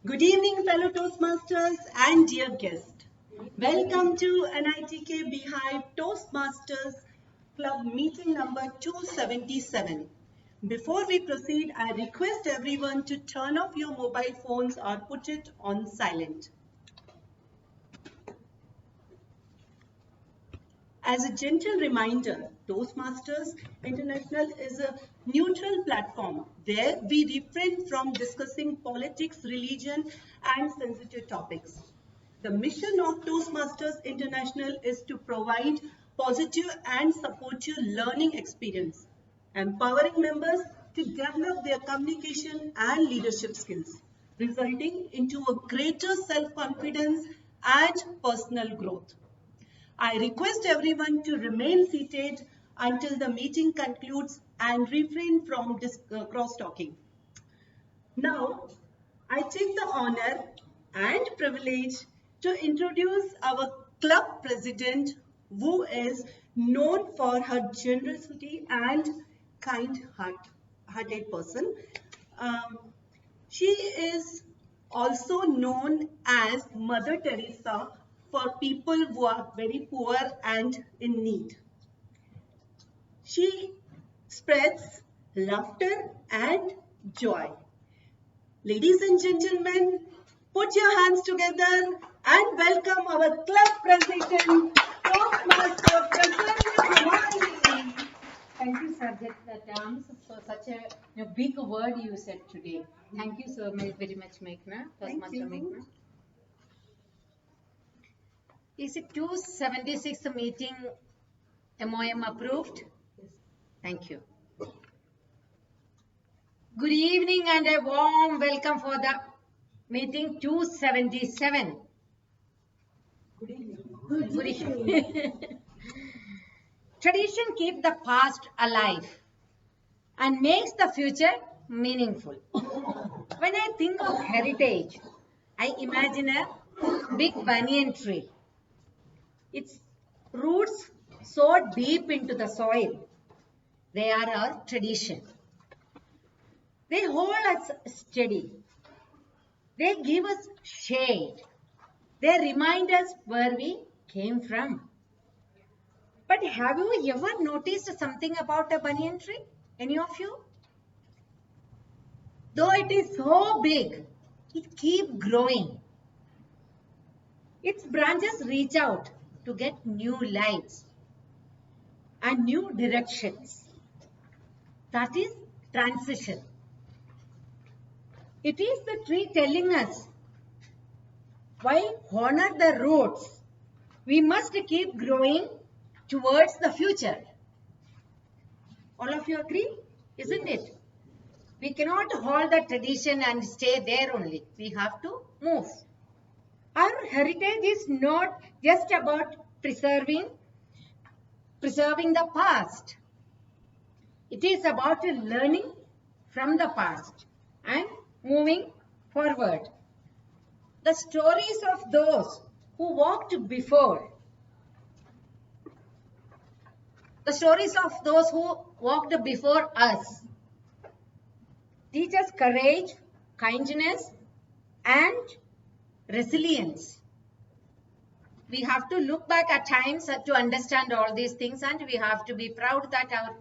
Good evening, fellow Toastmasters and dear guests. Welcome to Nitk Bihive Toastmasters Club meeting number 277. Before we proceed, I request everyone to turn off your mobile phones or put it on silent. As a gentle reminder, Toastmasters International is a neutral platform where we refrain from discussing politics, religion, and sensitive topics. The mission of Toastmasters International is to provide positive and supportive learning experience, empowering members to develop their communication and leadership skills, resulting into a greater self-confidence and personal growth. I request everyone to remain seated until the meeting concludes and refrain from cross-talking. Now, I take the honor and privilege to introduce our club president, who is known for her generosity and kind-hearted person. Um, she is also known as Mother Teresa for people who are very poor and in need. She spreads laughter and joy. Ladies and gentlemen, put your hands together and welcome our club president, Toastmaster President. Thank you, sir. That for such a big word you said today. Thank you so very much, Meghna. Thank you. Meghna. Is it 276th meeting MOM approved? Thank you. Good evening and a warm welcome for the meeting 277. Good evening. Good evening. Tradition keeps the past alive and makes the future meaningful. When I think of heritage, I imagine a big banyan tree. Its roots so deep into the soil. They are our tradition. They hold us steady. They give us shade. They remind us where we came from. But have you ever noticed something about a banyan tree? Any of you? Though it is so big, it keeps growing. Its branches reach out to get new lights and new directions. That is transition. It is the tree telling us, while honor the roots, we must keep growing towards the future. All of you agree? Isn't it? We cannot hold the tradition and stay there only. We have to move. Our heritage is not just about preserving the past. It is about learning from the past and moving forward. The stories of those who walked before, us teach us courage, kindness, and resilience. We have to look back at times to understand all these things, and we have to be proud that our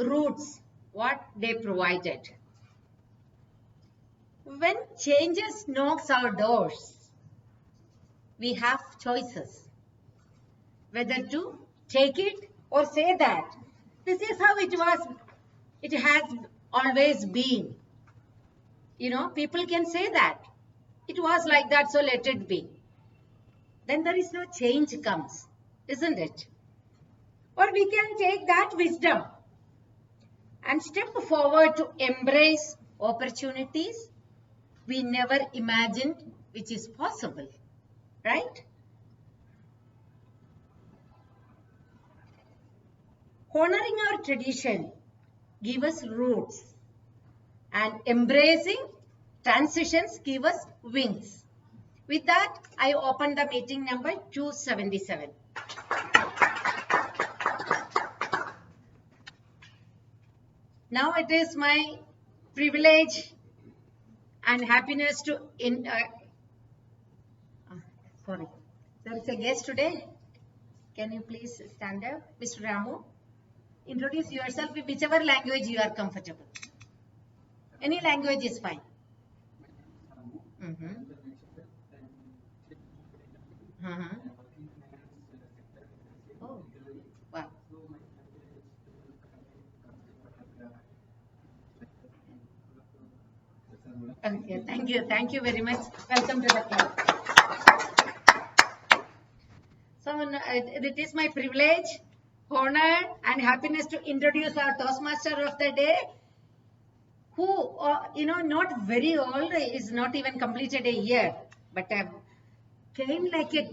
roots, what they provided. When changes knocks our doors, we have choices. Whether to take it or say that this is how it has always been. You know, people can say that. It was like that, so let it be. Then there is no change comes, isn't it? Or we can take that wisdom and step forward to embrace opportunities we never imagined which is possible, right? Honoring our tradition give us roots and embracing transitions give us wings. With that, I open the meeting number 277. Now it is my privilege and happiness to sorry, there is a guest today. Can you please stand up, Mr. Ramu? Introduce yourself in whichever language you are comfortable. Any language is fine. Mm-hmm. Uh-huh. Oh, wow. Okay, thank you. Thank you very much. Welcome to the club. So, it is my privilege, honor, and happiness to introduce our Toastmaster of the day, who, not very old, is not even completed a year, but came like a,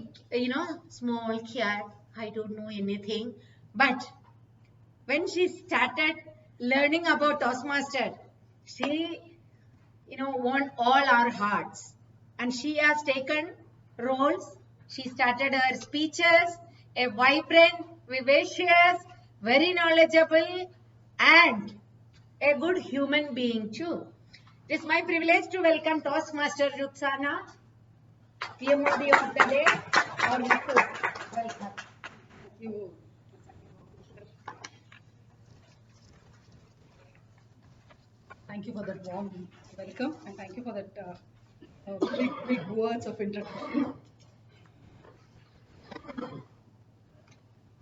small cat. I don't know anything. But when she started learning about Toastmaster, she, won all our hearts. And she has taken roles. She started her speeches, a vibrant, vivacious, very knowledgeable, and a good human being too. It is my privilege to welcome Toastmaster Ruxana, PMOD of the day, or Muthu. Welcome. You. Thank you for that warm welcome and thank you for that big words of introduction.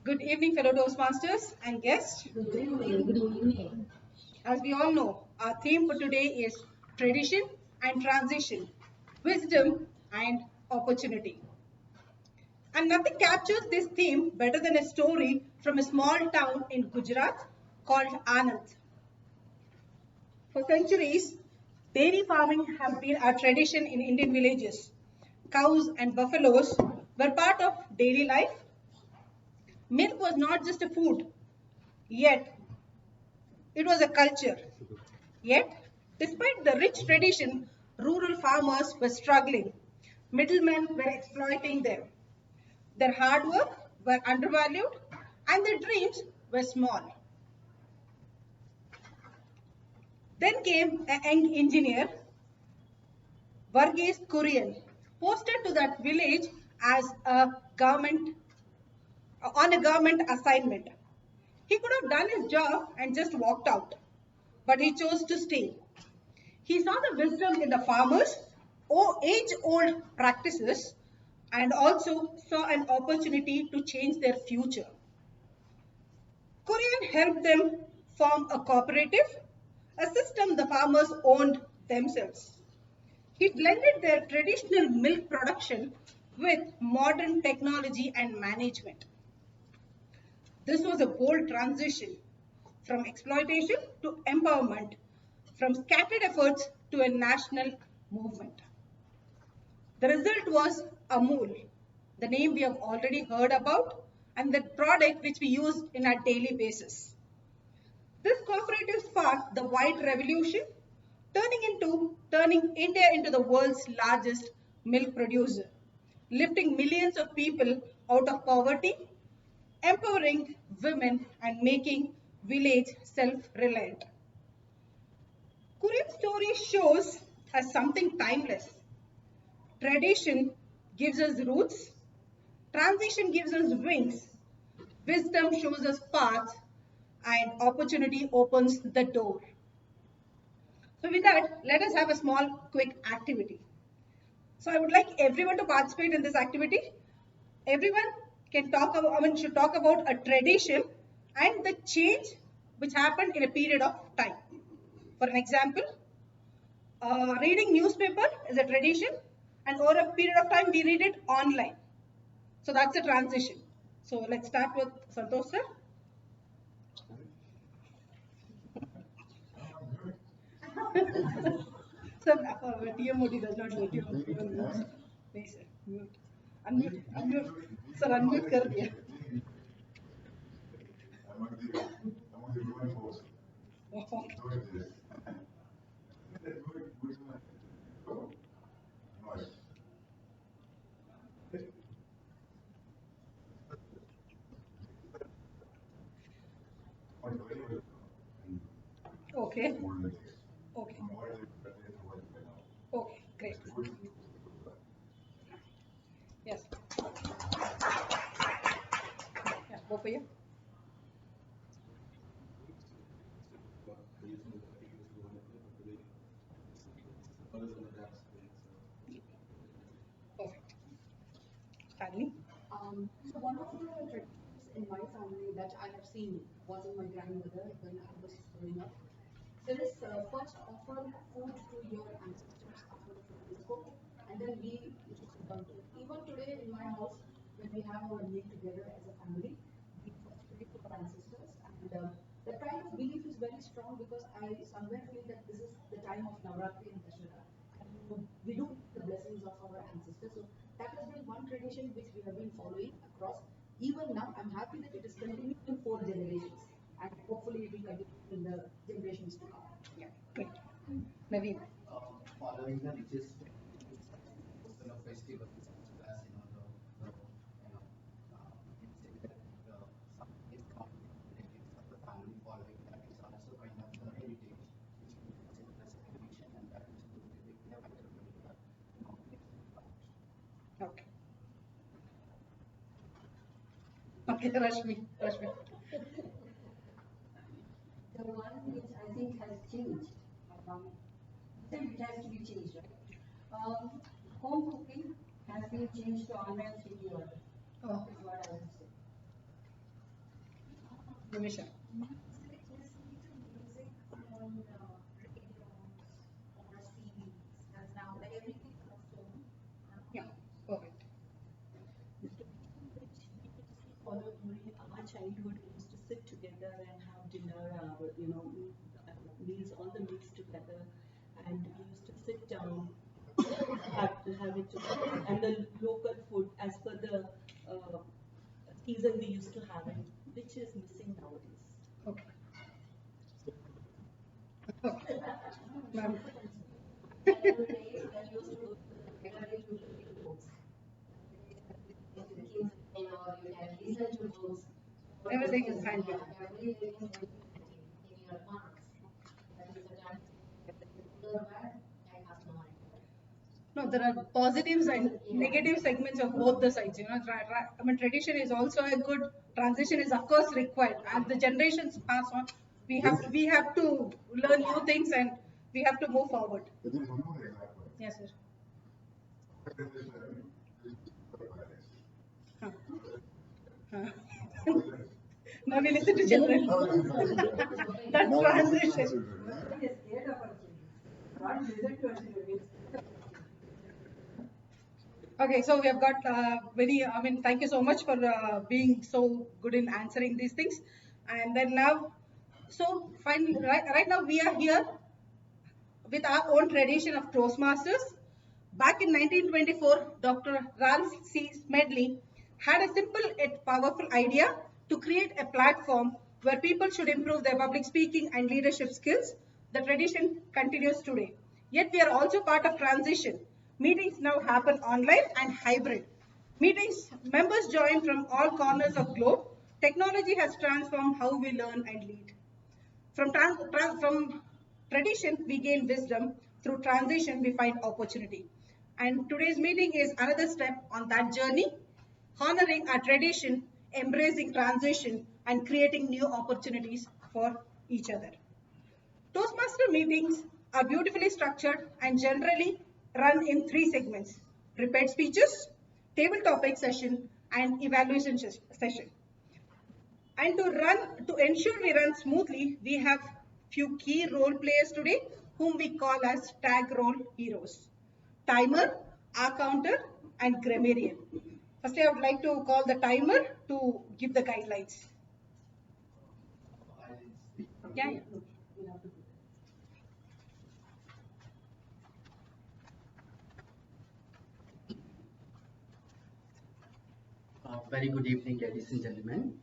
Good evening, fellow Toastmasters and guests. Good evening. Good evening. As we all know, our theme for today is tradition and transition, wisdom and opportunity. And nothing captures this theme better than a story from a small town in Gujarat called Anand. For centuries, dairy farming has been a tradition in Indian villages. Cows and buffaloes were part of daily life. Milk was not just a food, yet it was a culture. Yet, despite the rich tradition, rural farmers were struggling. Middlemen were exploiting them. Their hard work were undervalued and their dreams were small. Then came a young engineer, Varghese Kurian, posted to that village as a government on a government assignment. He could have done his job and just walked out, but he chose to stay. He saw the wisdom in the farmers, age-old practices, and also saw an opportunity to change their future. Kurian helped them form a cooperative, a system the farmers owned themselves. He blended their traditional milk production with modern technology and management. This was a bold transition from exploitation to empowerment, from scattered efforts to a national movement. The result was Amul, the name we have already heard about, and the product which we use in our daily basis. This cooperative sparked the white revolution, turning India into the world's largest milk producer, lifting millions of people out of poverty, empowering women and making village self-reliant. Korean story shows us something timeless. Tradition gives us roots, transition gives us wings, wisdom shows us paths, and opportunity opens the door. So with that, let us have a small quick activity. So I would like everyone to participate in this activity. Everyone should talk about a tradition and the change which happened in a period of time. For an example, reading newspaper is a tradition, and over a period of time we read it online. So that's a transition. So let's start with Santosh sir. Sir, TMOD does not let you even mute. Please, sir, mute. Unmute. Sir, unmute कर दिया. Okay. Okay. for you. Perfect. Stanley? So one of the traditions in my family that I have seen was in my grandmother when I was growing up. There is first offer food to your ancestors after the food is cooked, and then we used to sit down to it. Even today in my house, when we have our meal together as a family, we first pray to our ancestors, and that kind of belief is very strong because I somewhere feel that this is the time of Navratri and Dashera, and we do need the blessings of our ancestors. So that has been one tradition which we have been following across. Even now, I'm happy that it is continuing in 4 generations, and hopefully it will continue in the generations to come. Yeah, great. Naveen? Following the richest festivals as well as we say that something is coming relatives of the family following that is also kind of the heritage which we consider as a tradition, and that is going to be a vital role Okay. Okay, Rashmi. The one which I think has changed, it has to be changed, right? Home cooking has been changed to online CD order. Oh. Is what I would say. Nimisha? Listening to music on radios or CDs, as now like everything on a phone. Yeah, perfect. The tradition which we used to follow during our childhood, we used to sit together and have dinner, meals, all the meals together, and we used to sit down, have it together, and the local food as per the season we used to have it, which is missing nowadays. Okay. Ma'am? Back in the days, when you used to go to the library to read books, to the kids, or you can listen to books. Everything is handy. Everything is in your arms. That is the time. Good or bad, I have no idea. No, there are positives and negative segments of both the sides. I mean, tradition is also a good. Transition is of course required. As the generations pass on, we have to learn new things and we have to move forward. There is one more example. Yes, sir. Huh. Huh. Now we listen to children. That's transition. Nobody is scared of our children. Not listen to our children. Okay, so we have got thank you so much for being so good in answering these things. And then now, so finally, right now we are here with our own tradition of Toastmasters. Back in 1924, Dr. Ralph C. Smedley had a simple yet powerful idea to create a platform where people should improve their public speaking and leadership skills. The tradition continues today. Yet we are also part of transition. Meetings now happen online and hybrid. Meetings, members join from all corners of globe. Technology has transformed how we learn and lead. From tradition, we gain wisdom. Through transition, we find opportunity. And today's meeting is another step on that journey, honoring our tradition, embracing transition, and creating new opportunities for each other. Toastmaster meetings are beautifully structured and generally run in 3 segments: prepared speeches, table topic session, and evaluation session. And to ensure we run smoothly, we have few key role players today whom we call as tag role heroes: timer, R counter, and grammarian. Firstly, I would like to call the timer to give the guidelines. Yeah. Very good evening, ladies and gentlemen.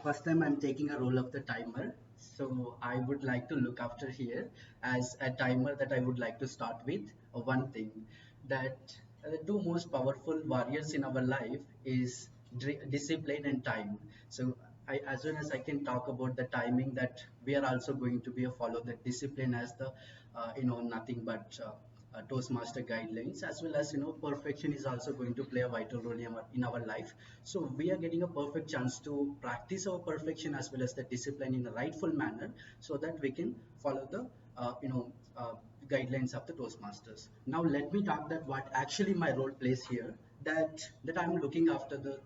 First time I'm taking a role of the timer. So I would like to look after here as a timer that I would like to start with. One thing that the 2 most powerful warriors in our life is discipline and time. So as soon as I can talk about the timing, that we are also going to be a follow the discipline as the nothing but Toastmaster guidelines, as well as perfection is also going to play a vital role in our life. So we are getting a perfect chance to practice our perfection as well as the discipline in a rightful manner, so that we can follow the guidelines of the Toastmasters. Now let me talk that what actually my role plays here. That I'm looking after the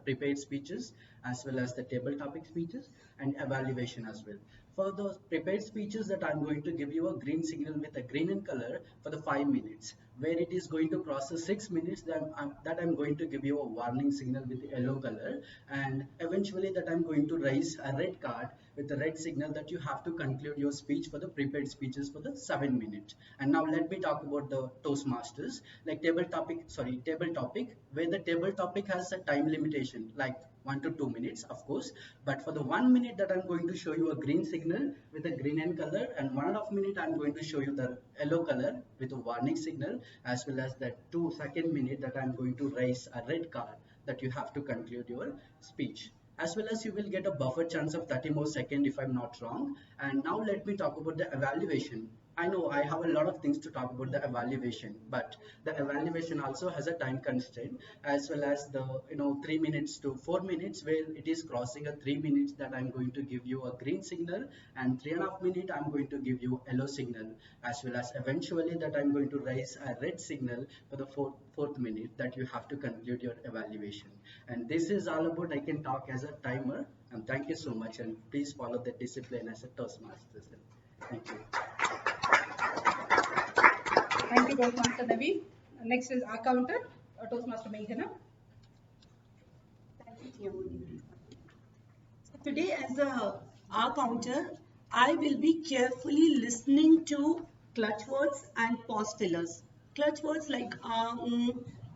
prepared speeches as well as the table topic speeches and evaluation as well. For those prepared speeches, that I'm going to give you a green signal with a green in color for the 5 minutes. Where it is going to process 6 minutes, that I'm going to give you a warning signal with the yellow color, and eventually that I'm going to raise a red card with the red signal that you have to conclude your speech for the prepared speeches for the 7 minutes. And now let me talk about the Toastmasters, like table topic, where the table topic has a time limitation, like 1 to 2 minutes, of course. But for the 1 minute, that I'm going to show you a green signal with a green and color, and 1.5 minute I'm going to show you the yellow color with a warning signal, as well as the 2 second minute that I'm going to raise a red card that you have to conclude your speech. As well as you will get a buffer chance of 30 more seconds if I'm not wrong. And now let me talk about the evaluation. I know I have a lot of things to talk about the evaluation, but the evaluation also has a time constraint, as well as the 3 minutes to 4 minutes, where it is crossing a 3 minutes, that I'm going to give you a green signal, and 3.5 minutes I'm going to give you yellow signal, as well as eventually that I'm going to raise a red signal for the fourth minute, that you have to conclude your evaluation. And this is all about I can talk as a timer. And thank you so much, and please follow the discipline as a Toastmasters. Thank you. Thank you, Toastmaster Navi. Next is our counter, Toastmaster Meghana. Thank you, TM. So today, as a our counter, I will be carefully listening to clutch words and pause fillers. Clutch words like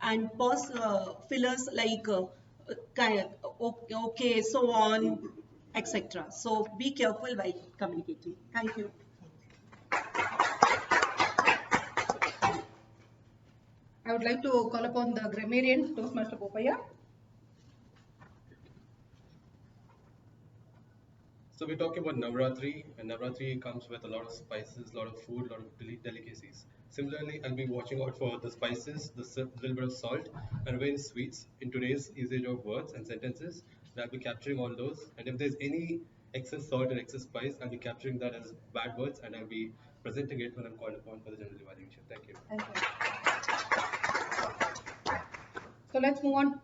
and pause fillers like kind of okay, so on, etc. So be careful while communicating. Thank you. I would like to call upon the grammarian, Toastmaster Popaya. So we're talking about Navratri, and Navratri comes with a lot of spices, a lot of food, a lot of delicacies. Similarly, I'll be watching out for the spices, the little bit of salt, and various sweets in today's usage of words and sentences. And I'll be capturing all those. And if there's any excess salt or excess spice, I'll be capturing that as bad words, and I'll be presenting it when I'm called upon for the general evaluation. Thank you. Thank you. So let's move on.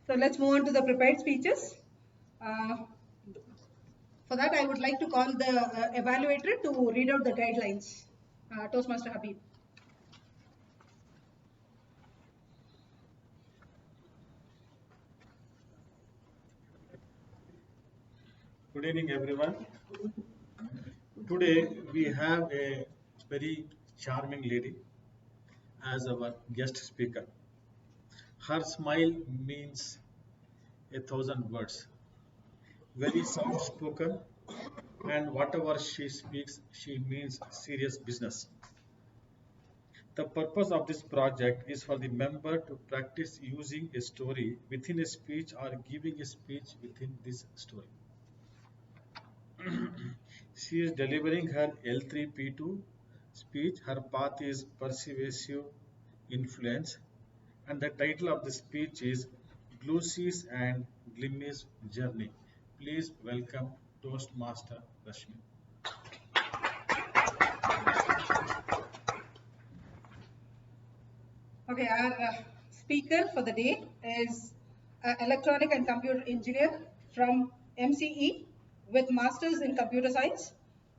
So let's move on to the prepared speeches. For that, I would like to call the evaluator to read out the guidelines. Toastmaster Habib. Good evening, everyone. Today we have a very charming lady as our guest speaker. Her smile means 1,000 words. Very soft spoken, and whatever she speaks, she means serious business. The purpose of this project is for the member to practice using a story within a speech or giving a speech within this story. She is delivering her L3P2 speech. Her path is persuasive influence, and the title of the speech is Glucy's and Glimmy's Journey. Please welcome Toastmaster Rashmi. Okay, our speaker for the day is electronic and computer engineer from MCE with masters in computer science.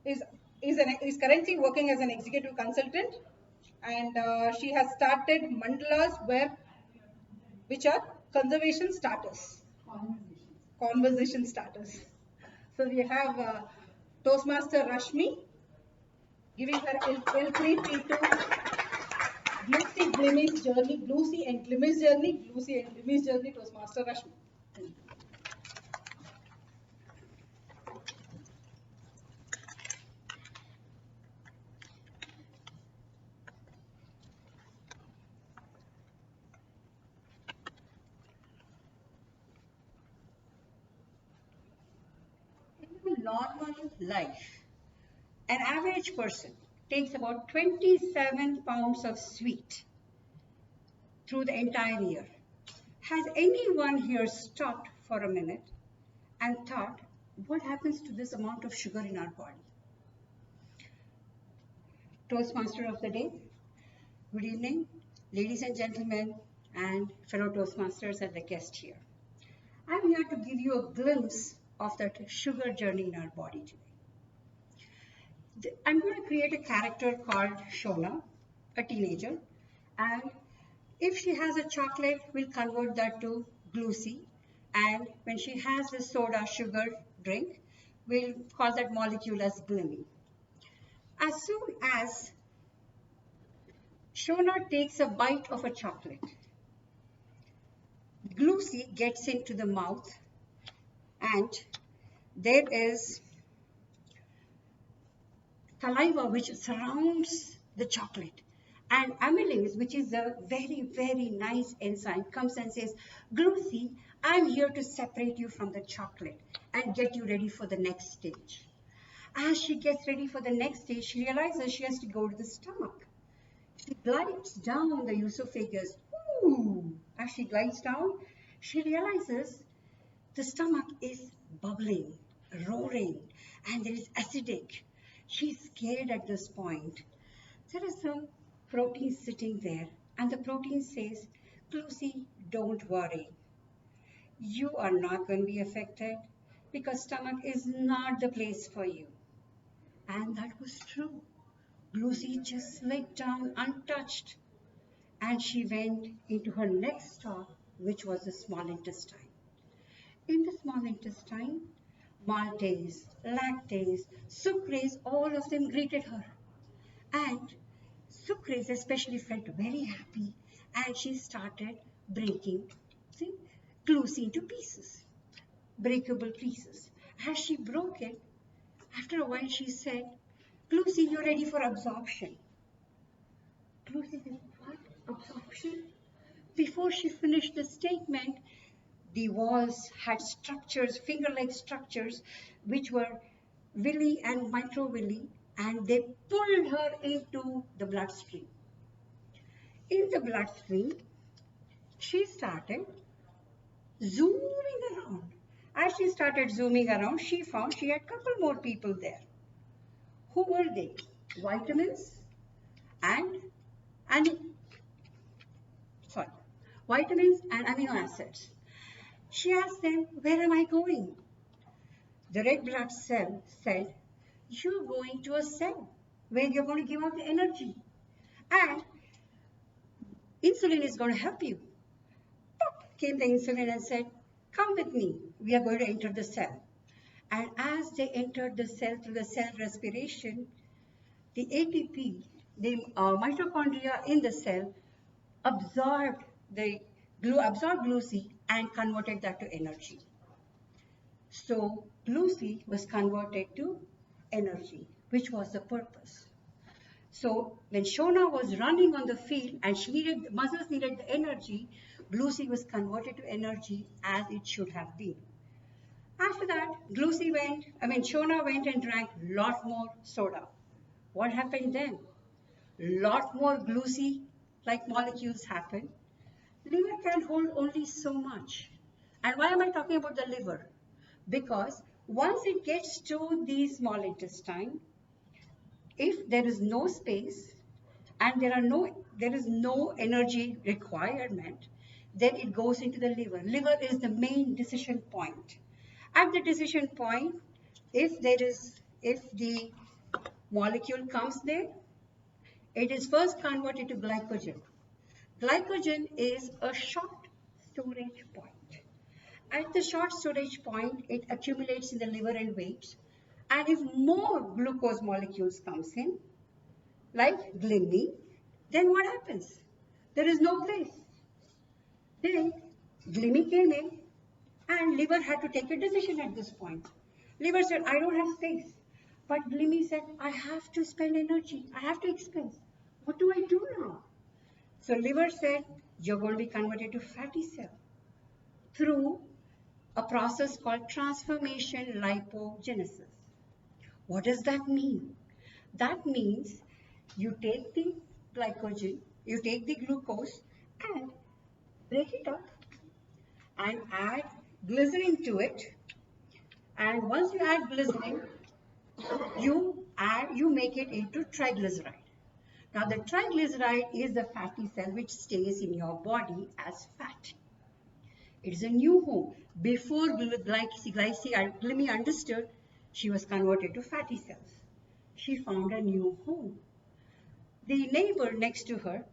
Is currently working as an executive consultant, and she has started mandalas which are conversation starters. So we have Toastmaster Rashmi giving her L3P2 Glucy and Glimmy's journey, Toastmaster Rashmi. In a normal life, an average person takes about 27 pounds of sweet through the entire year. Has anyone here stopped for a minute and thought, what happens to this amount of sugar in our body? Toastmaster of the day, good evening, ladies and gentlemen, and fellow Toastmasters and the guest here. I'm here to give you a glimpse of that sugar journey in our body today. I'm going to create a character called Shona, a teenager, and if she has a chocolate, we'll convert that to glucy, and when she has the soda sugar drink, we'll call that molecule as glimmy. As soon as Shona takes a bite of a chocolate, glucy gets into the mouth, and there is saliva which surrounds the chocolate. And amylase, which is a very, very nice enzyme, comes and says, Glucy, I'm here to separate you from the chocolate and get you ready for the next stage. As she gets ready for the next stage, she realizes she has to go to the stomach. She glides down the esophagus. Ooh! As she glides down, she realizes the stomach is bubbling, roaring, and it is acidic. She's scared at this point. There is some protein sitting there, and the protein says, Lucy, don't worry. You are not going to be affected because stomach is not the place for you. And that was true. Lucy just slid down untouched, and she went into her next stop, which was the small intestine. In the small intestine, maltase, lactase, sucrase, all of them greeted her. And sucrase especially felt very happy, and she started breaking the glucose into pieces, breakable pieces. As she broke it, after a while she said, Lucy, you're ready for absorption. Lucy said, what? Absorption? Before she finished the statement, the walls had structures, finger-like structures, which were villi and microvilli, and they pulled her into the bloodstream. In the bloodstream, she started zooming around. As she started zooming around, she found she had a couple more people there. Who were they? Vitamins and vitamins and amino acids. She asked them, where am I going? The red blood cell said, you're going to a cell where you're going to give out the energy. And insulin is going to help you. Pop came the insulin and said, come with me. We are going to enter the cell. And as they entered the cell through the cell respiration, the ATP, the mitochondria in the cell, absorbed glucose and converted that to energy. So glucose was converted to energy, which was the purpose. So when Shona was running on the field and muscles needed the energy, glucose was converted to energy as it should have been. After that, Shona went and drank a lot more soda. What happened then? Lot more glucose-like molecules happened. Liver can hold only so much. And why am I talking about the liver? Because once it gets to the small intestine, if there is no space and there is no energy requirement, then it goes into the liver. Liver is the main decision point. At the decision point, if the molecule comes there, it is first converted to glycogen. Glycogen is a short storage point. At the short storage point, it accumulates in the liver and waits. And if more glucose molecules comes in, like glimmy, then what happens? There is no place. Then glimmy came in and liver had to take a decision at this point. Liver said, I don't have space. But glimmy said, I have to spend energy. I have to expense. What do I do now? So liver said, you're going to be converted to fatty cell through a process called transformation lipogenesis. What does that mean? That means you take the glycogen, you take the glucose and break it up and add glycerin to it. And once you add glycerin, you make it into triglyceride. Now the triglyceride is the fatty cell which stays in your body as fat. It is a new home. Before glycine understood, she was converted to fatty cells. She found a new home. The neighbor next to her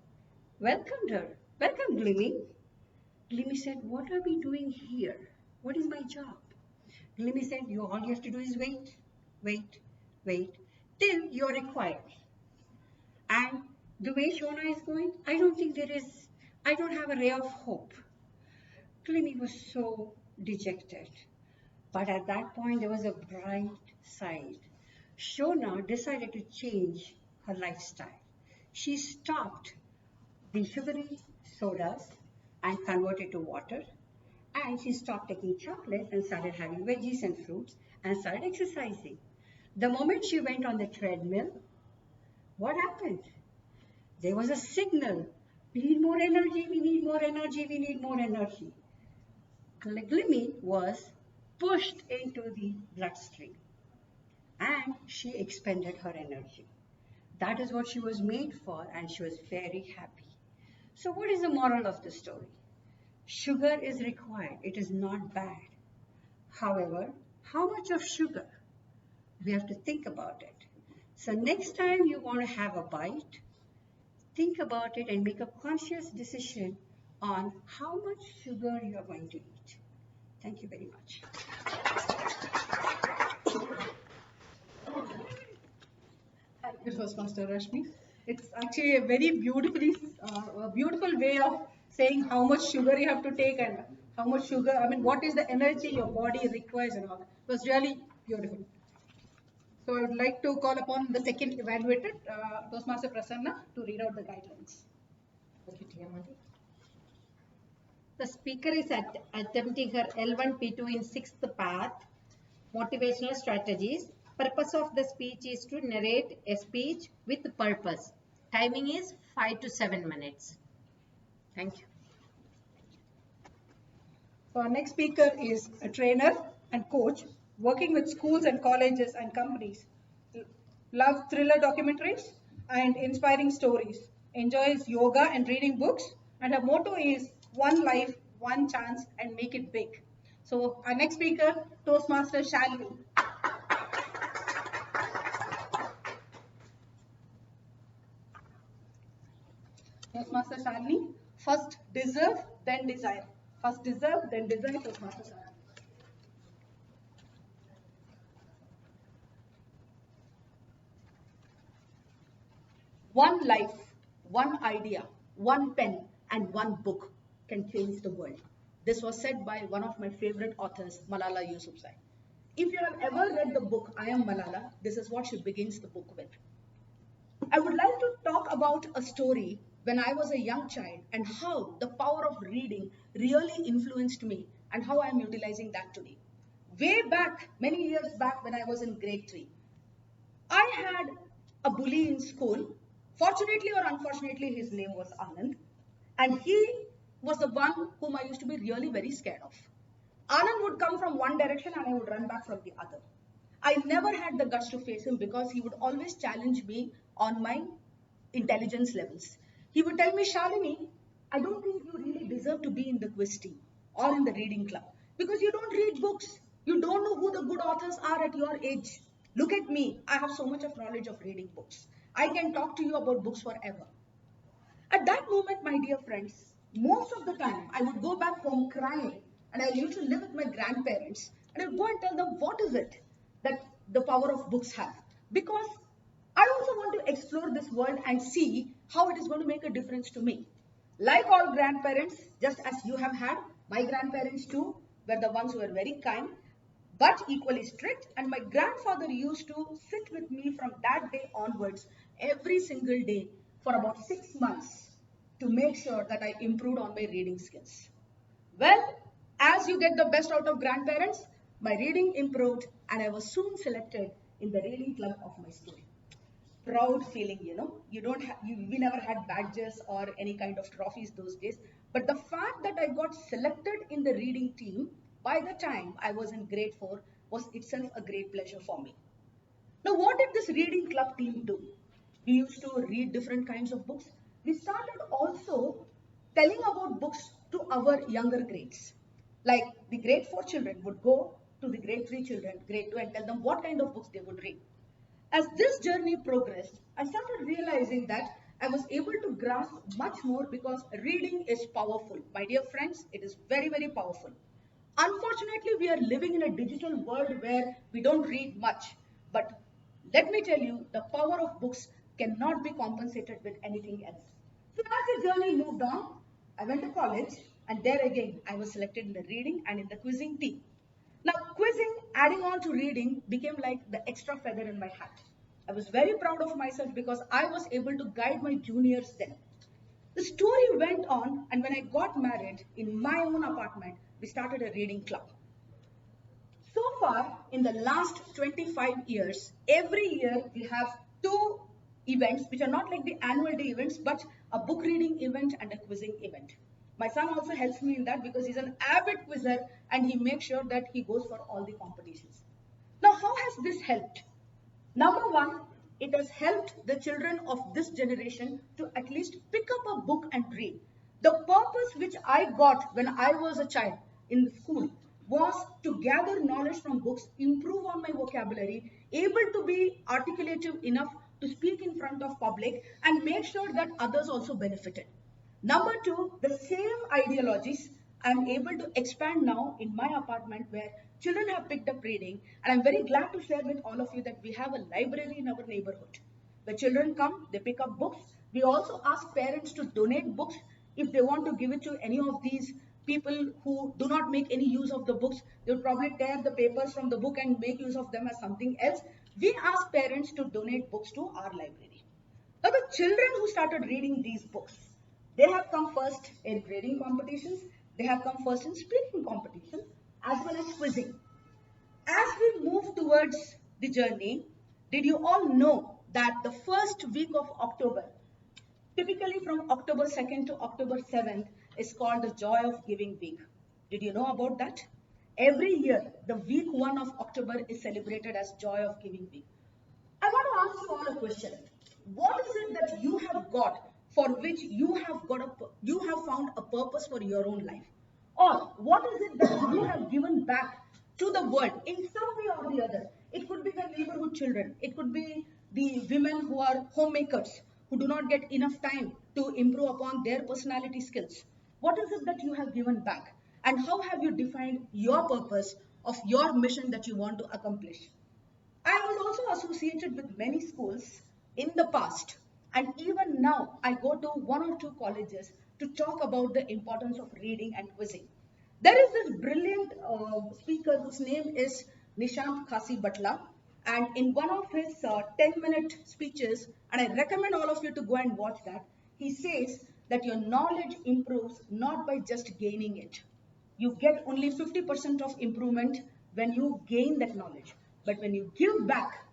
welcomed her. Welcome, Glimmy. Glimmy said, what are we doing here? What is my job? Glimmy said, all you have to do is wait, till you're required. And the way Shona is going, I don't have a ray of hope. Glimmy was so dejected. But at that point, there was a bright side. Shona decided to change her lifestyle. She stopped the sugary sodas and converted to water. And she stopped taking chocolate and started having veggies and fruits and started exercising. The moment she went on the treadmill, what happened? There was a signal. We need more energy, we need more energy, we need more energy. Glimmy was pushed into the bloodstream and she expended her energy. That is what she was made for and she was very happy. So what is the moral of the story? Sugar is required. It is not bad. However, how much of sugar? We have to think about it. So next time you want to have a bite, think about it and make a conscious decision on how much sugar you are going to eat. Thank you very much. Thank you, Toastmaster Rashmi. It's actually a very beautiful way of saying how much sugar you have to take and how much sugar, what is the energy your body requires and all that. It was really beautiful. So I would like to call upon the second evaluator, Toastmaster Prasanna, to read out the guidelines. The speaker is attempting her L1 P2 in 6th path, motivational strategies. Purpose of the speech is to narrate a speech with purpose. Timing is 5 to 7 minutes. Thank you. So our next speaker is a trainer and coach working with schools and colleges and companies. Loves thriller documentaries and inspiring stories. Enjoys yoga and reading books. And her motto is one life, one chance and make it big. So our next speaker, Toastmaster Shalini. Toastmaster Shalini, first deserve, then desire. First deserve, then desire, Toastmaster Shalini. One life, one idea, one pen, and one book can change the world. This was said by one of my favorite authors, Malala Yousafzai. If you have ever read the book, I Am Malala, this is what she begins the book with. I would like to talk about a story when I was a young child and how the power of reading really influenced me and how I am utilizing that today. Way back, many years back when I was in grade 3, I had a bully in school. Fortunately or unfortunately, his name was Anand. And he was the one whom I used to be really very scared of. Anand would come from one direction and I would run back from the other. I never had the guts to face him because he would always challenge me on my intelligence levels. He would tell me, Shalini, I don't think you really deserve to be in the quiz team or in the reading club because you don't read books. You don't know who the good authors are at your age. Look at me. I have so much of knowledge of reading books. I can talk to you about books forever. At that moment, my dear friends, most of the time I would go back home crying and I used to live with my grandparents and I would go and tell them what is it that the power of books have. Because I also want to explore this world and see how it is going to make a difference to me. Like all grandparents, just as you have had, my grandparents too were the ones who were very kind but equally strict, and my grandfather used to sit with me from that day onwards every single day for about 6 months to make sure that I improved on my reading skills. Well, As you get the best out of grandparents, my reading improved and I was soon selected in the reading club of my school. Proud feeling, you don't have, we never had badges or any kind of trophies those days. But the fact that I got selected in the reading team by the time I was in grade 4 was itself a great pleasure for me. Now, what did this reading club team do? We used to read different kinds of books. We started also telling about books to our younger grades. Like the grade 4 children would go to the grade 3 children, grade 2, and tell them what kind of books they would read. As this journey progressed, I started realizing that I was able to grasp much more because reading is powerful. My dear friends, it is very, very powerful. Unfortunately, we are living in a digital world where we don't read much. But let me tell you, the power of books cannot be compensated with anything else. So as the journey moved on, I went to college and there again I was selected in the reading and in the quizzing team. Now, quizzing, adding on to reading, became like the extra feather in my hat. I was very proud of myself because I was able to guide my juniors then. The story went on, and when I got married in my own apartment, we started a reading club. So far, in the last 25 years, every year we have two events which are not like the annual day events, but a book reading event and a quizzing event. My son also helps me in that because he's an avid quizzer and he makes sure that he goes for all the competitions. Now, how has this helped? Number one, it has helped the children of this generation to at least pick up a book and read. The purpose which I got when I was a child in school was to gather knowledge from books, improve on my vocabulary, able to be articulative enough to speak in front of public and make sure that others also benefited. Number two, the same ideologies I'm able to expand now in my apartment where children have picked up reading. And I'm very glad to share with all of you that we have a library in our neighborhood. The children come, they pick up books. We also ask parents to donate books if they want to give it to any of these people who do not make any use of the books. They would probably tear the papers from the book and make use of them as something else. We ask parents to donate books to our library. Now, the children who started reading these books, they have come first in grading competitions, they have come first in speaking competitions, as well as quizzing. As we move towards the journey, did you all know that the first week of October, typically from October 2nd to October 7th, is called the Joy of Giving Week? Did you know about that? Every year, the week 1 of October is celebrated as Joy of Giving Week. I want to ask you all a question. What is it that you have got for which you have found a purpose for your own life? Or what is it that you have given back to the world in some way or the other? It could be the neighborhood children. It could be the women who are homemakers who do not get enough time to improve upon their personality skills. What is it that you have given back? And how have you defined your purpose of your mission that you want to accomplish? I was also associated with many schools in the past, and even now I go to one or two colleges to talk about the importance of reading and quizzing. There is this brilliant speaker whose name is Nishant Khasi Batla, and in one of his 10-minute speeches, and I recommend all of you to go and watch that, he says that your knowledge improves not by just gaining it. You get only 50% of improvement when you gain that knowledge. But when you give back,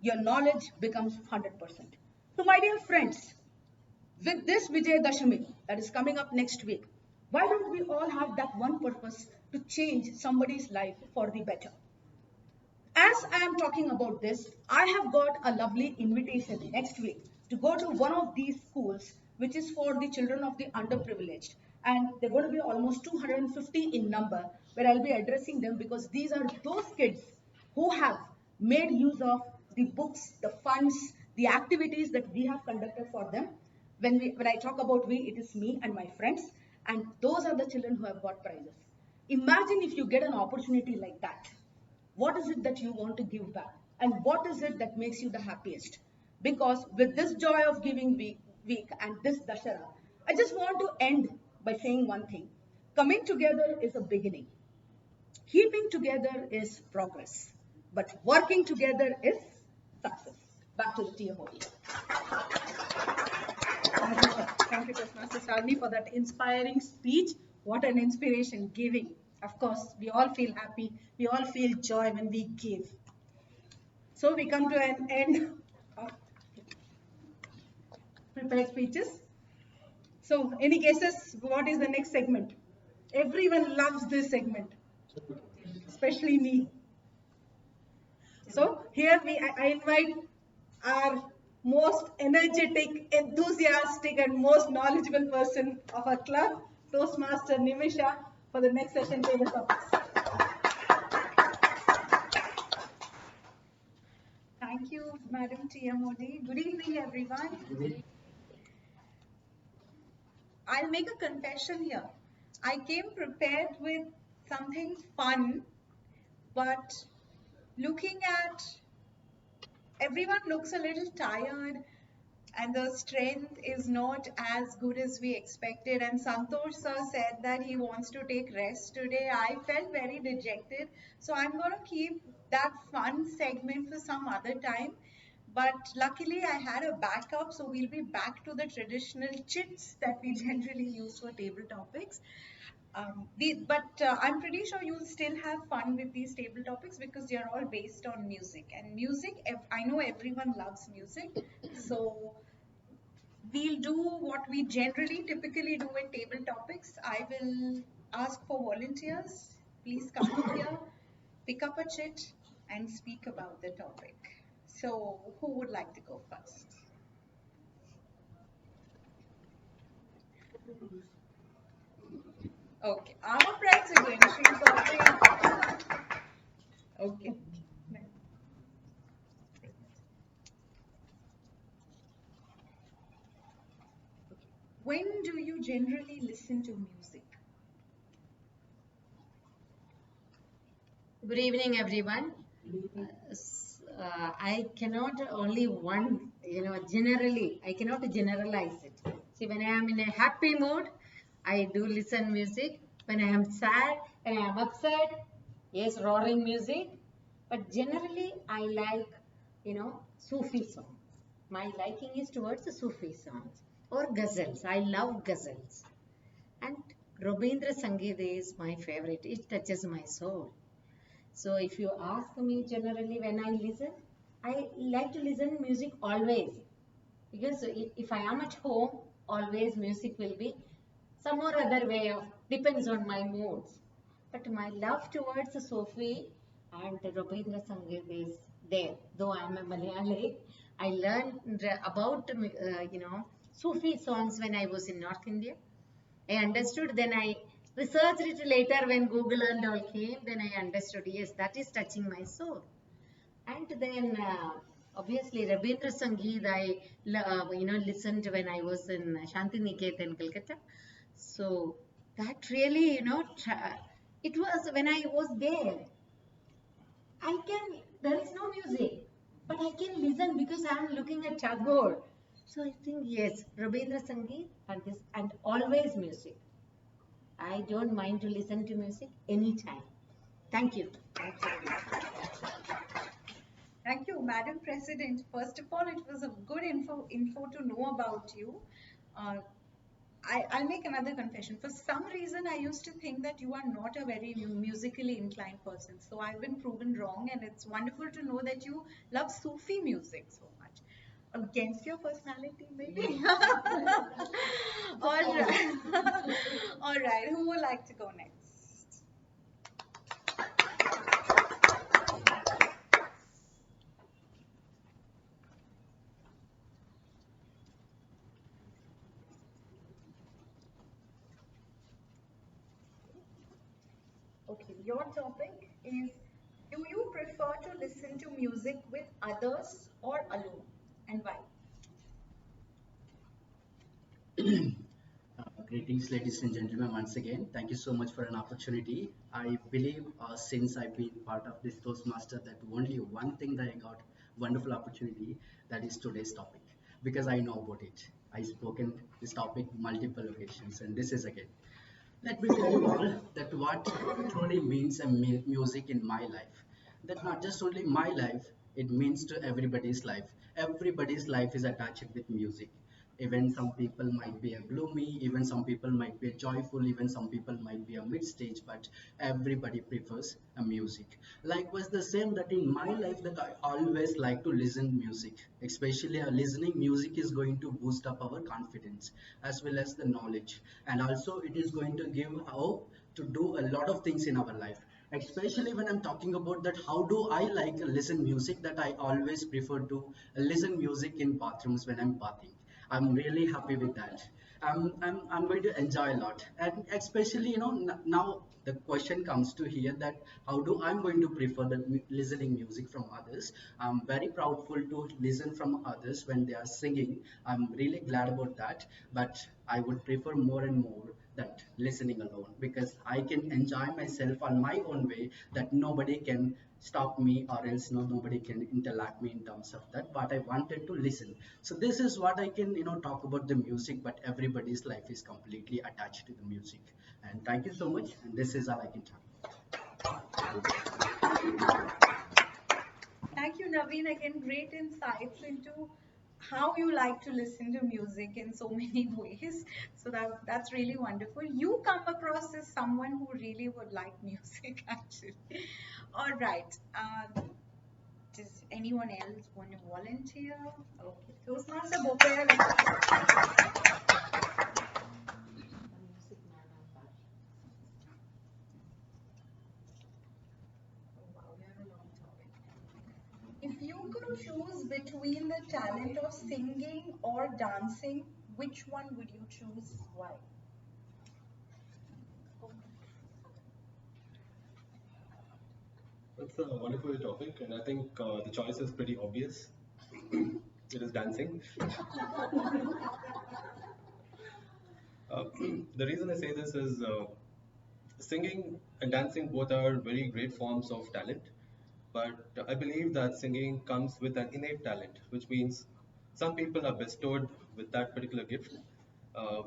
your knowledge becomes 100%. So my dear friends, with this Vijay Dashami that is coming up next week, why don't we all have that one purpose to change somebody's life for the better? As I am talking about this, I have got a lovely invitation next week to go to one of these schools, which is for the children of the underprivileged. And they're going to be almost 250 in number, where I'll be addressing them because these are those kids who have made use of the books, the funds, the activities that we have conducted for them. When I talk about we, it is me and my friends. And those are the children who have got prizes. Imagine if you get an opportunity like that. What is it that you want to give back? And what is it that makes you the happiest? Because with this Joy of Giving week and this Dashara, I just want to end by saying one thing. Coming together is a beginning. Keeping together is progress. But working together is success. Back to the TMOD. Thank you, Toastmaster Shalini, for that inspiring speech. What an inspiration giving. Of course, we all feel happy. We all feel joy when we give. So we come to an end of prepared speeches. So any guesses? What is the next segment? Everyone loves this segment, especially me. So here I invite our most energetic, enthusiastic, and most knowledgeable person of our club, Toastmaster Nimisha, for the next session table topics. Thank you, Madam Tia Modi. Good evening, everyone. I'll make a confession here. I came prepared with something fun, but looking at everyone looks a little tired and the strength is not as good as we expected. And Santosh sir said that he wants to take rest today. I felt very dejected. So I'm going to keep that fun segment for some other time. But luckily, I had a backup, so we'll be back to the traditional chits that we generally use for table topics. But I'm pretty sure you'll still have fun with these table topics because they're all based on music. And music, I know everyone loves music. So we'll do what we generally typically do in table topics. I will ask for volunteers. Please come up here, pick up a chit, and speak about the topic. So, who would like to go first? Okay, our president, she's already. Okay. When do you generally listen to music? Good evening, everyone. I cannot only one, generally, I cannot generalize it. See, when I am in a happy mood, I do listen music. When I am sad, when I am upset, yes, roaring music. But generally, I like, Sufi songs. My liking is towards the Sufi songs or ghazals. I love ghazals. And Rabindra Sangeet is my favorite. It touches my soul. So if you ask me generally when I listen, I like to listen music always because if I am at home, always music will be some or other way of depends on my moods. But my love towards the Sufi and Rabindra Sangeet is there. Though I am a Malayali, I learned about Sufi songs when I was in North India. I understood, then I researched it later when Google and all came, then I understood, yes, that is touching my soul. And then obviously Rabindra Sangeet I listened when I was in Shanti Niketan, Calcutta. So that really, it was when I was there. There is no music, but I can listen because I am looking at Tagore. So I think yes, Rabindra Sangeet and always music. I don't mind to listen to music anytime. Thank you. Thank you, Madam President. First of all, it was a good info to know about you. Uh, I'll make another confession. For some reason, I used to think that you are not a very musically inclined person. So I've been proven wrong, and it's wonderful to know that you love Sufi music so much. Against your personality, maybe? All right. All right. Who would like to go next? Okay, your topic is, do you prefer to listen to music with others or alone, and why? Greetings, ladies and gentlemen, once again. Thank you so much for an opportunity. I believe since I've been part of this Toastmaster, that only one thing that I got wonderful opportunity, that is today's topic, because I know about it. I've spoken this topic multiple occasions, and this is again. Let me tell you all that what truly means a music in my life. That not just only my life, it means to everybody's life. Everybody's life is attached with music. Even some people might be a gloomy, even some people might be joyful, even some people might be a mid stage, but everybody prefers a music. Likewise, the same that in my life that I always like to listen music, especially listening music is going to boost up our confidence as well as the knowledge, and also it is going to give hope to do a lot of things in our life. Especially when I'm talking about that, how do I like listen music, that I always prefer to listen music in bathrooms when I'm bathing. I'm really happy with that. I'm going to enjoy a lot, and especially now the question comes to here that how do I'm going to prefer the listening music from others. I'm very proudful to listen from others when they are singing. I'm really glad about that, but I would prefer more and more that listening alone, because I can enjoy myself on my own way, that nobody can stop me, or else nobody can interact me in terms of that, but I wanted to listen. So this is what I can talk about the music, but everybody's life is completely attached to the music. And thank you so much, and this is all I can talk. Thank you, Naveen. Again, great insights into how you like to listen to music in so many ways. So that's really wonderful. You come across as someone who really would like music, actually. All right. Does anyone else want to volunteer? Okay. Toastmaster Bopaya, if you could choose between the talent of singing or dancing, which one would you choose? Why? That's a wonderful topic, and I think the choice is pretty obvious. It is dancing. Uh, the reason I say this is singing and dancing both are very great forms of talent, but I believe that singing comes with an innate talent, which means some people are bestowed with that particular gift.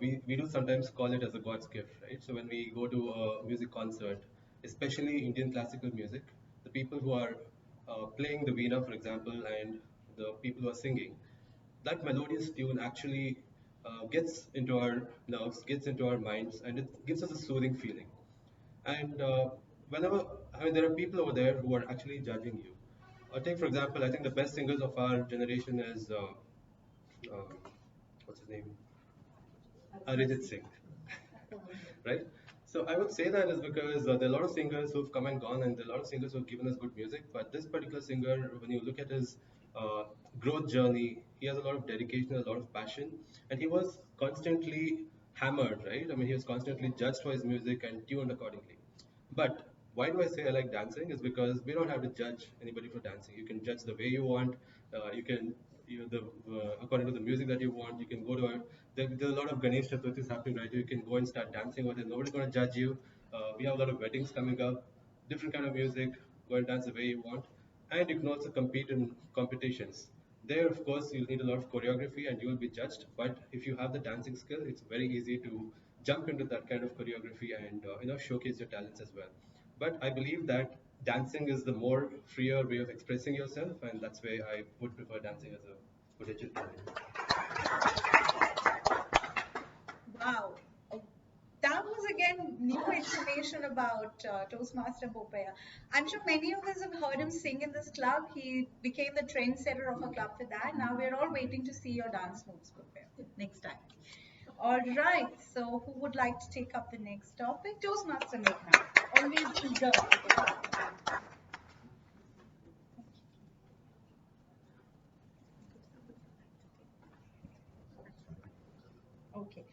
We do sometimes call it as a God's gift, right? So when we go to a music concert, especially Indian classical music, the people who are playing the veena, for example, and the people who are singing, that melodious tune actually gets into our nerves, gets into our minds, and it gives us a soothing feeling. And whenever, I mean, there are people over there who are actually judging you. Take, for example, I think the best singers of our generation is, uh, what's his name? Arijit Singh, right? So I would say that is because there are a lot of singers who've come and gone, and there are a lot of singers who've given us good music. But this particular singer, when you look at his uh, growth journey, he has a lot of dedication, a lot of passion, and he was constantly hammered, right? I mean, he was constantly judged for his music and tuned accordingly. But why do I say I like dancing? Is because we don't have to judge anybody for dancing. You can judge the way you want. You can, the according to the music that you want. You can go to a there's a lot of Ganesh Chaturthis happening right. You can go and start dancing with it. Nobody's going to judge you. We have a lot of weddings coming up. Different kind of music. Go and dance the way you want, and you can also compete in competitions. There, of course, you'll need a lot of choreography and you will be judged. But if you have the dancing skill, it's very easy to jump into that kind of choreography and showcase your talents as well. But I believe that dancing is the more freer way of expressing yourself, and that's why I would prefer dancing as a potential talent. Wow. Oh, that was again new information about Toastmaster Bopaya. I'm sure many of us have heard him sing in this club. He became the trendsetter of a club for that. Now we're all waiting to see your dance moves, Bopaya, next time. All right. So who would like to take up the next topic? Toastmaster Meghna. Always eager. Okay.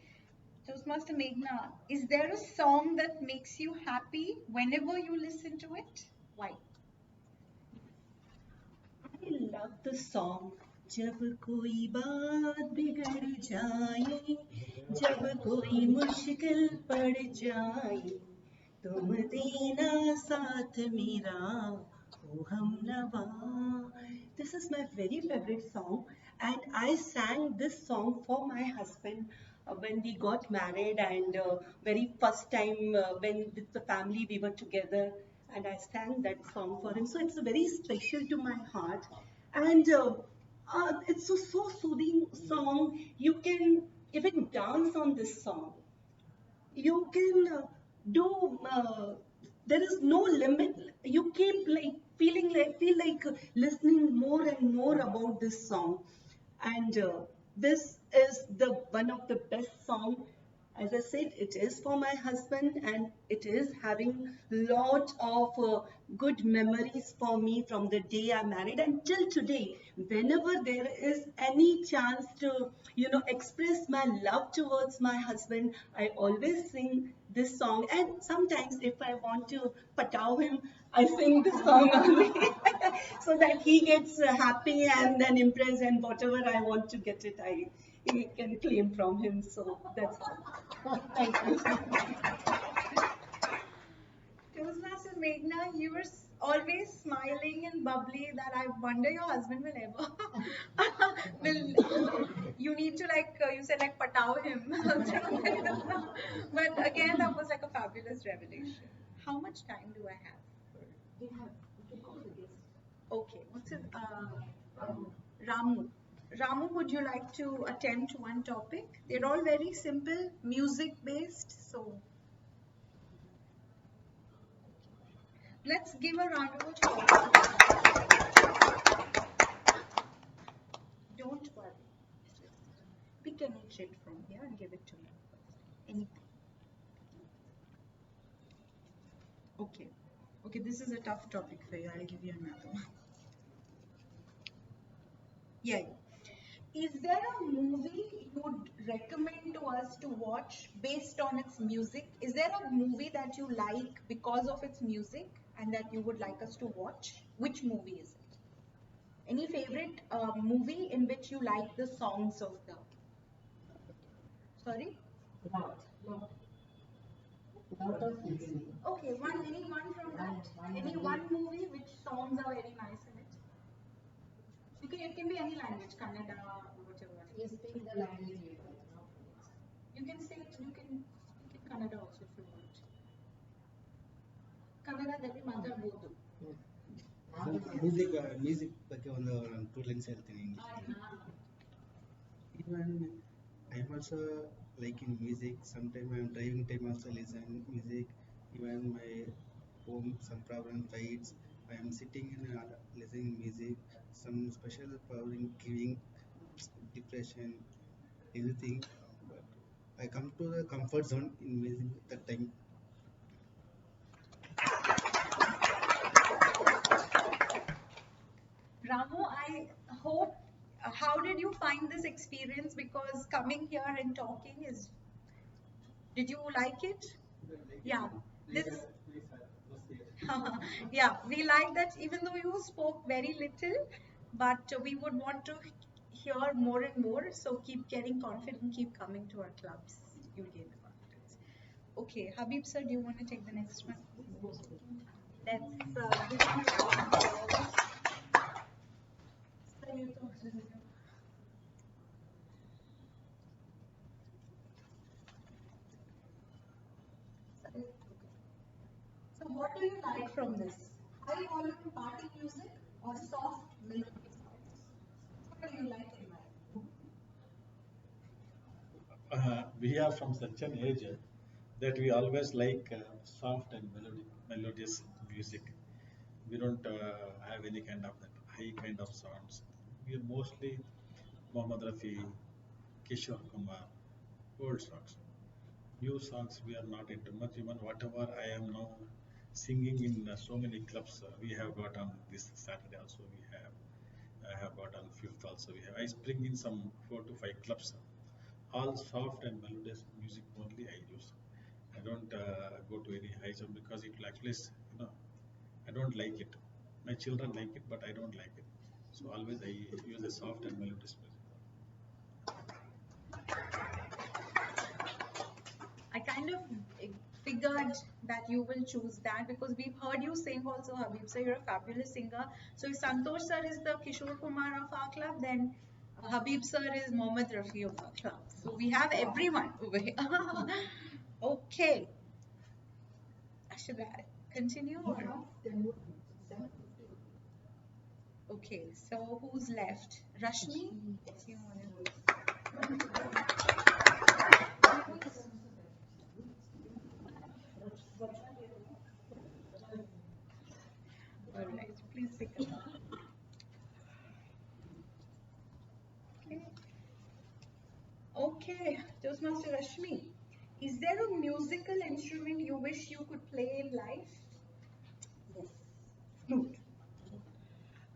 Toastmaster Meghna, is there a song that makes you happy whenever you listen to it? Why? I love the song जब कोई बात बिगड़ जाए जब कोई मुश्किल पड़ जाए तुम देना साथ मेरा ओ हम नवा. This is my very favorite song, and I sang this song for my husband when we got married, and very first time when with the family we were together, and I sang that song for him. So it's very special to my heart. And It's so soothing song. You can even dance on this song. You can do. There is no limit. You keep like feel like listening more and more about this song, and this is the one of the best song. As I said, it is for my husband, and it is having lot of good memories for me from the day I married until today. Whenever there is any chance to, express my love towards my husband, I always sing this song. And sometimes, if I want to pataw him, I sing this song only, so that he gets happy and then impressed, and whatever I want to get it, I he can claim from him. So that's all. Thank you. Toastmasters Meghna, you were always smiling and bubbly that I wonder your husband will ever will you need to like you said like pataw him. But again that was like a fabulous revelation. How much time do I have? We can call the guest. Okay, what's it? Ramu. Ramu, would you like to attempt one topic? They're all very simple, music based, so let's give a round of applause. Don't worry. Pick any shit from here and give it to me. Anything. Okay. Okay, this is a tough topic for you. I'll give you another one. Yeah. Is there a movie you would recommend to us to watch based on its music? Is there a movie that you like because of its music and that you would like us to watch? Which movie is it? Any favorite movie in which you like the songs of the? Sorry? Lot. Lot of listening. Okay, any one from that? Any one movie which songs are very nice in it? It can be any language, Kannada, whatever. You speak the language you like. You can say it, you can speak in Kannada also if you want. Kannadaದಲ್ಲಿ ಮಾತಾಡ್ಬೋದು. Music ಬಗ್ಗೆ ಒಂದು 2 lines ಹೇಳ್ತೀನಿ. Even I am also like in music. Sometimes I am driving time also listen music. Even my home some problem fights. I am sitting in listening music. Some special power in giving depression, everything. But I come to the comfort zone in music that time. Ramu, I hope, how did you find this experience? Because coming here and talking is, did you like it? Yeah. This, yeah, we like that even though you spoke very little, but we would want to hear more and more. So keep getting confident, keep coming to our clubs. You'll gain the confidence. Okay, Habib sir, do you want to take the next one? Let's give him a round of applause. Sir, you talk to him. So what do you like from this? High volume party music or soft melodic songs? What do you like in life? We are from such an age that we always like soft and melodious music. We don't have any kind of that high kind of sounds. We are mostly Mohammad Rafi, Kishore Kumar, old songs. New songs we are not into much. Even whatever I am now singing in so many clubs, we have got on this Saturday also. I have got on 5th also. I spring in some 4 to 5 clubs. All soft and melodious music only I use. I don't go to any high sound because it will actually, I don't like it. My children like it, but I don't like it. So always I use a soft and melodious music. I kind of figured that you will choose that because we've heard you sing also, Habib sir. You're a fabulous singer. So if Santosh sir is the Kishore Kumar of our club, then Habib sir is Mohammad Rafi of our club. So we have everyone over here. Okay. Should I continue or? Okay, so who's left? Rashmi? Yes, you want to? All right, please pick up. Okay. Okay, Toastmaster Rashmi. Is there a musical instrument you wish you could play in life? Yes. Flute.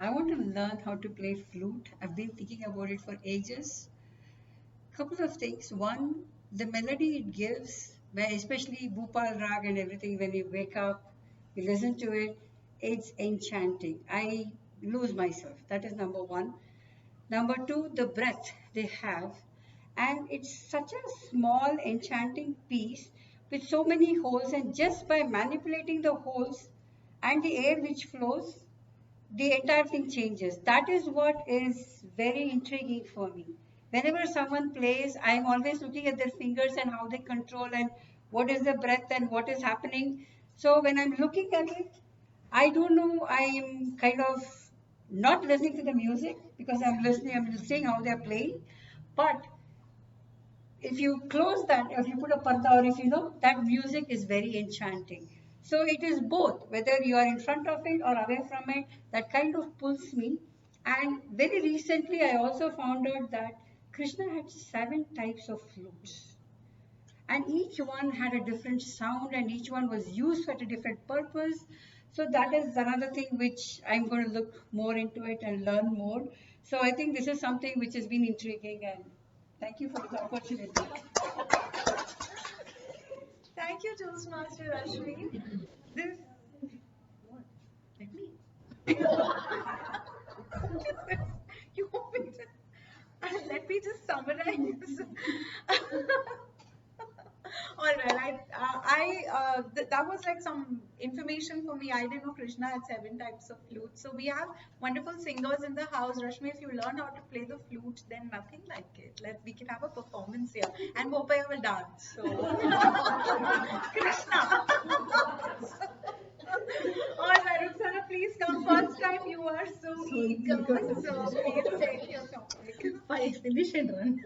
I want to learn how to play flute. I've been thinking about it for ages. Couple of things. One, the melody it gives, where especially Bhupal Rag and everything, when you wake up, you listen to it, it's enchanting. I lose myself. That is number one. Number two, the breath they have. And it's such a small, enchanting piece with so many holes, and just by manipulating the holes and the air which flows, the entire thing changes. That is what is very intriguing for me. Whenever someone plays, I'm always looking at their fingers and how they control and what is the breath and what is happening. So when I'm looking at it, I don't know, I am kind of not listening to the music because I'm listening how they're playing. But if you close that, if you put a parda, or if you know, that music is very enchanting. So it is both, whether you are in front of it or away from it, that kind of pulls me. And very recently I also found out that Krishna had 7 types of flutes, and each one had a different sound and each one was used for a different purpose. So that is another thing which I'm going to look more into it and learn more. So I think this is something which has been intriguing, and thank you for the opportunity. Thank you, Toastmaster Rashmi. This. What? Let me. You want me to? Let me just summarize. All right, that was like some information for me. I didn't know Krishna had 7 types of flute. So we have wonderful singers in the house. Rashmi, if you learn how to play the flute, then nothing like it. We can have a performance here, and Bopaya will dance. So Krishna. All right, Ruxana, please come. First time you are so eager. So please take your topic. I finish and run.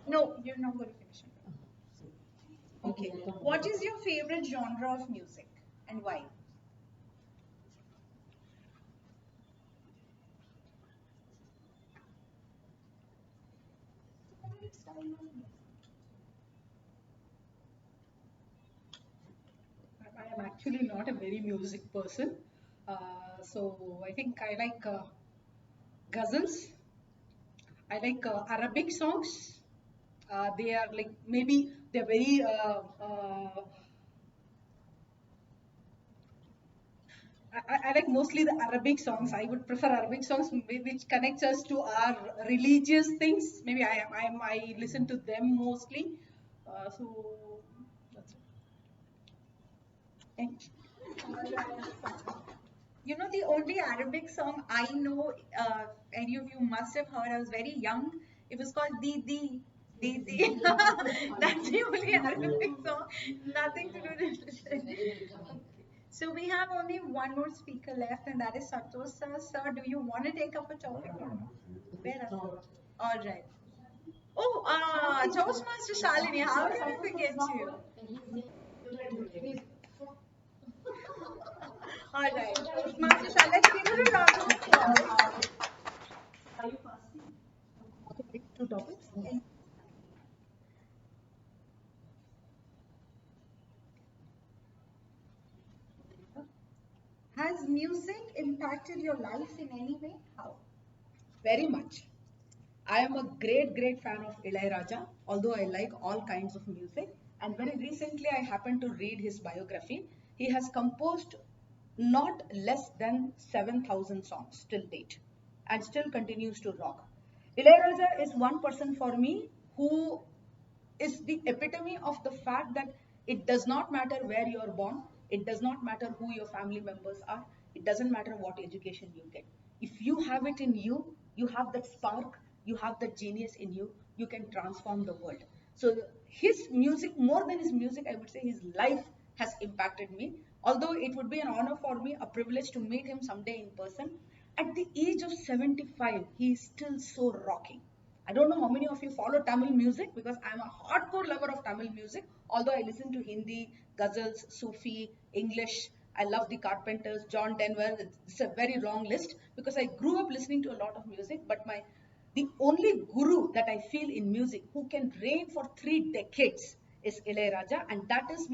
No, you're not going to finish it. Okay. What is your favorite genre of music and why? I am actually not a very music person. So I think I like ghazals. I like Arabic songs. They are like maybe they're very. I like mostly the Arabic songs. I would prefer Arabic songs which connects us to our religious things. Maybe I listen to them mostly. So that's it. And you know, the only Arabic song I know, any of you must have heard, I was very young. It was called Didi. Didi. That's the only Arabic song. Nothing to do with it. So we have only one more speaker left, and that is Santosh sir. Sir, do you want to take up a topic or not? Where are? All right. Oh, Toastmaster Shalini, how can I forget you? All right, Toastmaster Shalini, let's give it a round of applause. Two topics. Has music impacted your life in any way? How? Very much. I am a great fan of Ilayaraja, although I like all kinds of music. And very recently, I happened to read his biography. He has composed not less than 7,000 songs till date and still continues to rock. Ilayaraja is one person for me who is the epitome of the fact that it does not matter where you are born, it does not matter who your family members are, it doesn't matter what education you get. If you have it in you, you have that spark, you have that genius in you, you can transform the world. So his music, more than his music, I would say his life has impacted me. Although it would be an honor for me, a privilege to meet him someday in person. At the age of 75, he is still so rocking. I don't know how many of you follow Tamil music because I'm a hardcore lover of Tamil music. Although I listen to Hindi, ghazals, Sufi, English. I love the Carpenters, John Denver. It's a very long list because I grew up listening to a lot of music. But the only guru that I feel in music who can reign for 3 decades is Ilayaraja, and that is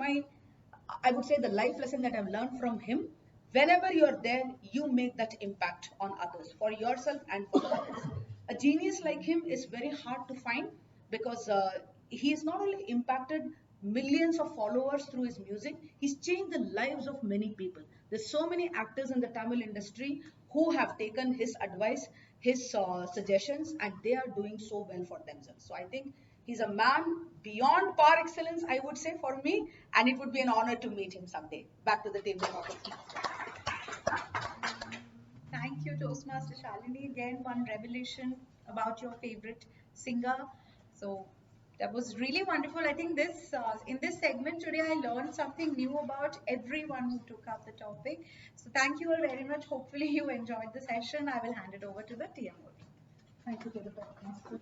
I would say the life lesson that I've learned from him. Whenever you're there, you make that impact on others, for yourself and for others. A genius like him is very hard to find because he has not only impacted millions of followers through his music, he's changed the lives of many people. There's so many actors in the Tamil industry who have taken his advice, his suggestions, and they are doing so well for themselves. So I think he's a man beyond par excellence, I would say, for me, and it would be an honor to meet him someday. Back to the table topic. Thank you, Toastmaster Shalini. Again, one revelation about your favorite singer. So that was really wonderful. I think this in this segment today, I learned something new about everyone who took up the topic. So thank you all very much. Hopefully, you enjoyed the session. I will hand it over to the TMO. Thank you, Toastmaster.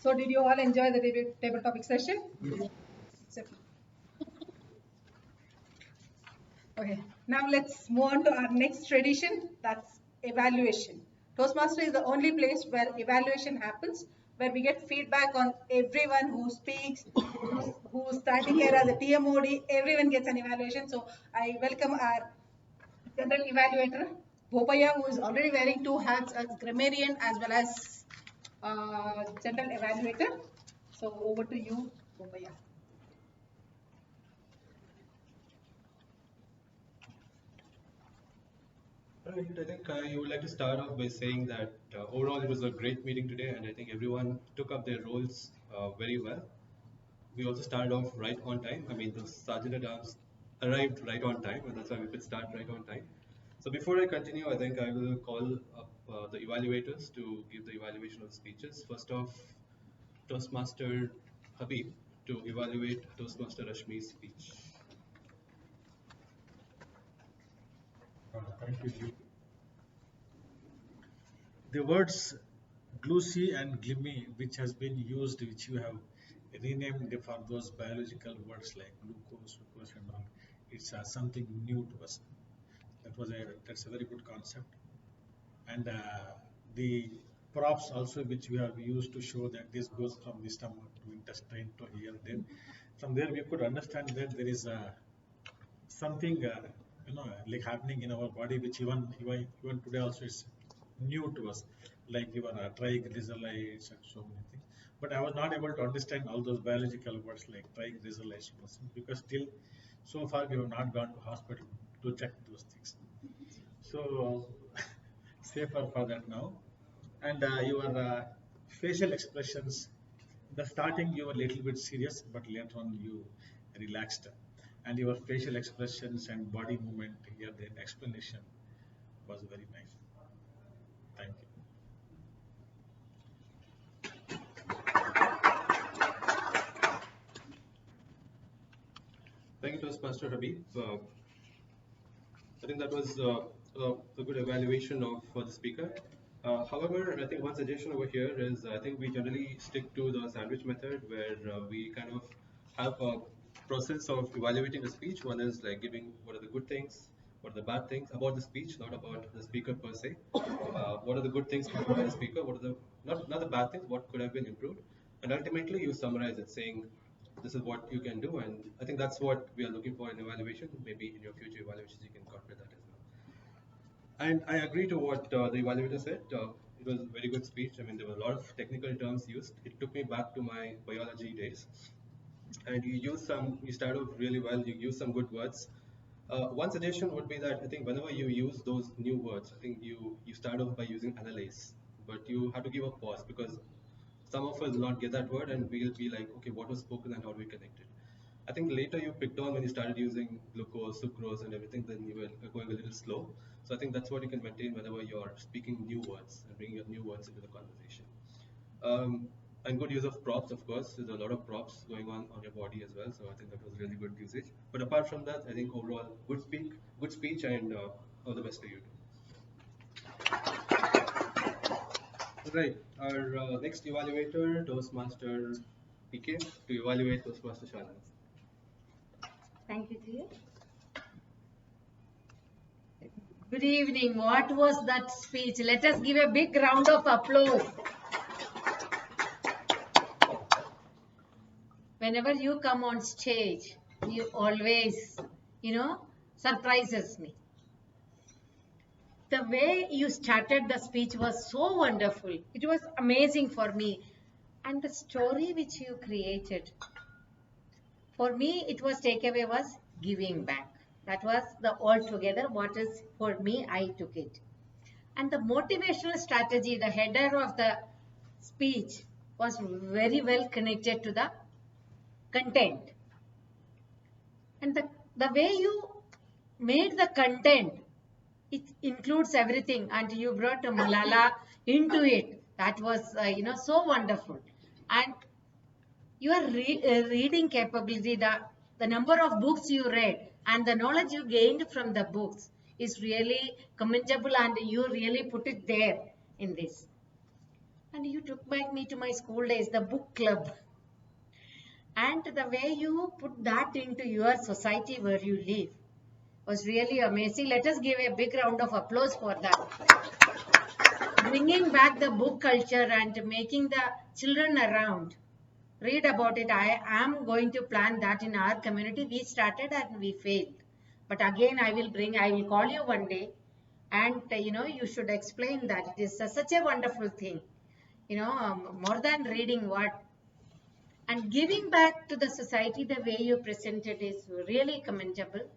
So, did you all enjoy the table topic session? Yes. Okay, now let's move on to our next tradition, that's evaluation. Toastmaster is the only place where evaluation happens, where we get feedback on everyone who speaks, who's standing here as a TMOD, everyone gets an evaluation. So I welcome our general evaluator, Bopaya, who is already wearing 2 hats as grammarian as well as general evaluator. So over to you, Bopaya. Right, I think I would like to start off by saying that overall it was a great meeting today, and I think everyone took up their roles very well. We also started off right on time. I mean, the sergeant at arms arrived right on time, and that's why we could start right on time. So before I continue, I think I will call up the evaluators to give the evaluation of the speeches. First off, Toastmaster Habib to evaluate Toastmaster Rashmi's speech. Thank you. The words glucy and glimmy, which has been used, which you have renamed for those biological words like glucose, glucose, and all, it's something new to us. That's a very good concept. And the props also, which we have used to show that this goes from the stomach to intestine to here. Then from there we could understand that there is something like happening in our body, which even today also is new to us, like your triglycerides and so many things. But I was not able to understand all those biological words like triglycerides because still so far we have not gone to hospital to check those things. So safer for that now. And your facial expressions, in the starting you were a little bit serious, but later on you relaxed. And your facial expressions and body movement here, the explanation was very nice. Thank you. Thank you, Toastmaster Habib. I think that was a good evaluation of the speaker. However, I think one suggestion over here is I think we generally stick to the sandwich method where we kind of have a process of evaluating the speech. One is like giving what are the good things, what are the bad things about the speech, not about the speaker per se. What are the good things by the speaker? What are the not the bad things? What could have been improved? And ultimately, you summarize it, saying this is what you can do, and I think that's what we are looking for in evaluation. Maybe in your future evaluations, you can incorporate that as well. And I agree to what the evaluator said. It was a very good speech. I mean, there were a lot of technical terms used. It took me back to my biology days. And you started off really well. You used some good words. One suggestion would be that I think whenever you use those new words, I think you start off by using analyze, but you have to give a pause because some of us will not get that word, and we'll be like, okay, what was spoken and how do we connect it? I think later you picked on when you started using glucose, sucrose, and everything, then you were going a little slow. So I think that's what you can maintain whenever you're speaking new words and bringing your new words into the conversation. Um, And good use of props, of course. There's a lot of props going on your body as well. So I think that was really good usage. But apart from that, I think overall good speech, and all the best to you too. Right. Our next evaluator, Toastmaster PK, to evaluate Toastmaster Shalini. Thank you, dear. Good evening. What was that speech? Let us give a big round of applause. Whenever you come on stage, you always, surprises me. The way you started the speech was so wonderful. It was amazing for me. And the story which you created, for me, it was takeaway was giving back. That was the altogether what is for me, I took it. And the motivational strategy, the header of the speech was very well connected to the content. And the way you made the content, it includes everything, and you brought Malala into it. That was, so wonderful. And your reading capability, the number of books you read, and the knowledge you gained from the books is really commendable, and you really put it there in this. And you took back me to my school days, the book club. And the way you put that into your society where you live was really amazing. Let us give a big round of applause for that. Bringing back the book culture and making the children around read about it. I am going to plan that in our community. We started and we failed. But again, I will call you one day, and you should explain that it is such a wonderful thing. More than reading what and giving back to the society, the way you presented is really commendable.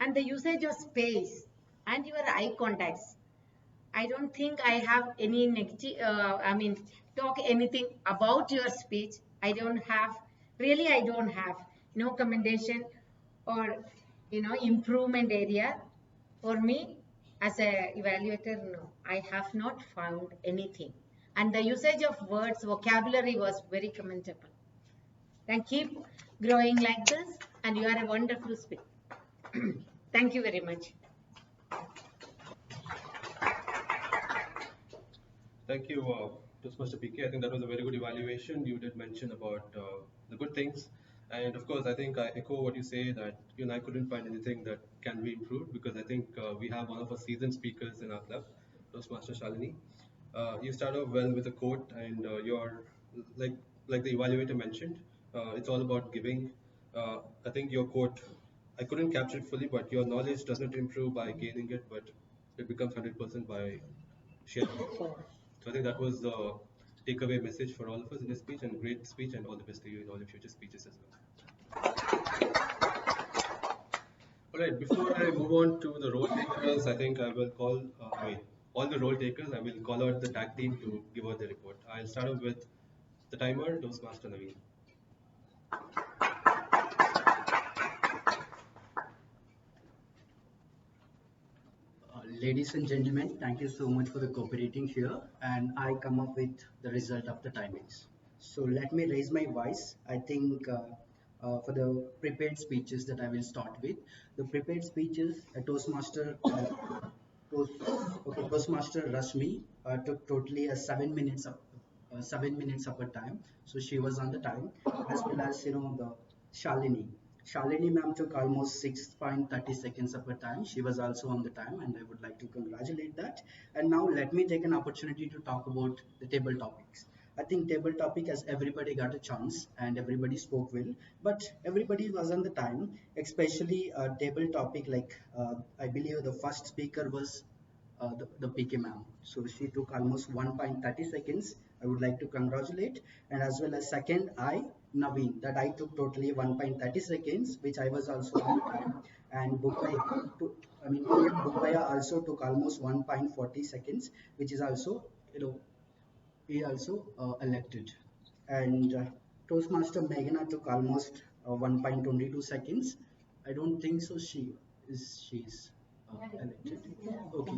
And the usage of space and your eye contacts. I don't think I have any negative, talk anything about your speech. I don't have, really I don't have no commendation or, improvement area. For me, as a evaluator, no, I have not found anything. And the usage of words, vocabulary was very commendable. Then keep growing like this, and you are a wonderful speaker. Thank you very much. Thank you, Toastmaster PK. I think that was a very good evaluation. You did mention about the good things. And of course, I think I echo what you say that you and I couldn't find anything that can be improved, because I think we have one of our seasoned speakers in our club, Toastmaster Shalini. You start off well with a quote, and you're like the evaluator mentioned, it's all about giving. I think your quote, I couldn't capture it fully, but your knowledge doesn't improve by gaining it, but it becomes 100% by sharing it. So I think that was the takeaway message for all of us in this speech, and great speech, and all the best to you in all your future speeches as well. All right, before I move on to the role takers, I think I will call, all the role takers, I will call out the tag team to give out the report. I'll start off with the timer, Toastmaster Naveen. Ladies and gentlemen, thank you so much for the cooperating here, and I come up with the result of the timings. So let me raise my voice. I think for the prepared speeches that I will start with, the prepared speeches, Toast, Toastmaster Rashmi took totally 7 minutes of 7 minutes of her time, so she was on the time, as well as the Shalini. Shalini ma'am took almost 6.30 seconds of her time. She was also on the time, and I would like to congratulate that. And now let me take an opportunity to talk about the table topics. I think table topic, as everybody got a chance and everybody spoke well, but everybody was on the time, especially table topic, like I believe the first speaker was the PK ma'am. So she took almost 1.30 seconds. I would like to congratulate, and as well as second Naveen, that I took totally 1.30 seconds, which I was also on time. And Bukaya also took almost 1.40 seconds, which is also he also elected. And Toastmaster Meghana took almost 1.22 seconds. I don't think so. She's elected. Okay.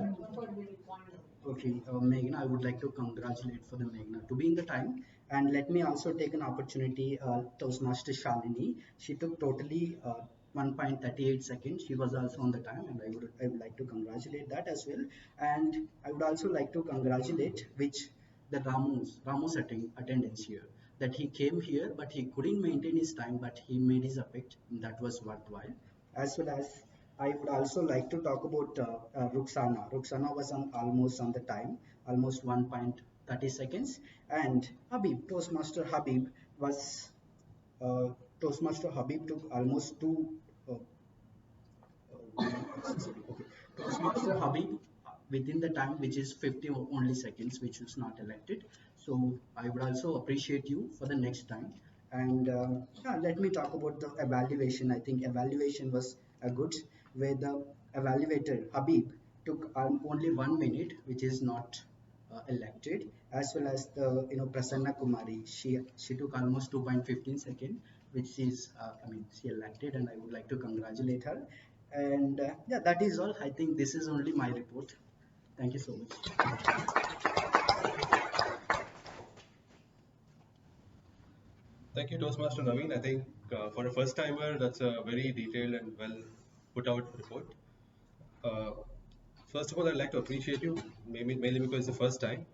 Okay, Meghna, I would like to congratulate for the Meghna to be in the time. And let me also take an opportunity, Toastmaster Shalini. She took totally 1.38 seconds. She was also on the time, and I would like to congratulate that as well. And I would also like to congratulate which the Ramos attendance here, that he came here, but he couldn't maintain his time, but he made his effort. That was worthwhile. As well as I would also like to talk about Ruxana. Ruxana was almost on the time, almost 1.30 seconds. And Habib, was uh, Toastmaster Habib took almost uh, okay. Toastmaster Habib within the time which is 50 only seconds, which was not elected. So I would also appreciate you for the next time. And yeah, let me talk about the evaluation. I think evaluation was a good, where the evaluator Habib took only 1 minute, which is not elected, as well as the Prasanna Kumari. She took almost 2.15 second, which is I mean she elected, and I would like to congratulate her. And yeah, that is all. I think this is only my report. Thank you so much. Thank you, Toastmaster Naveen. I think for a first timer, that's a very detailed and well put out report. Uh, First of all, I'd like to appreciate you, mainly because it's the first time.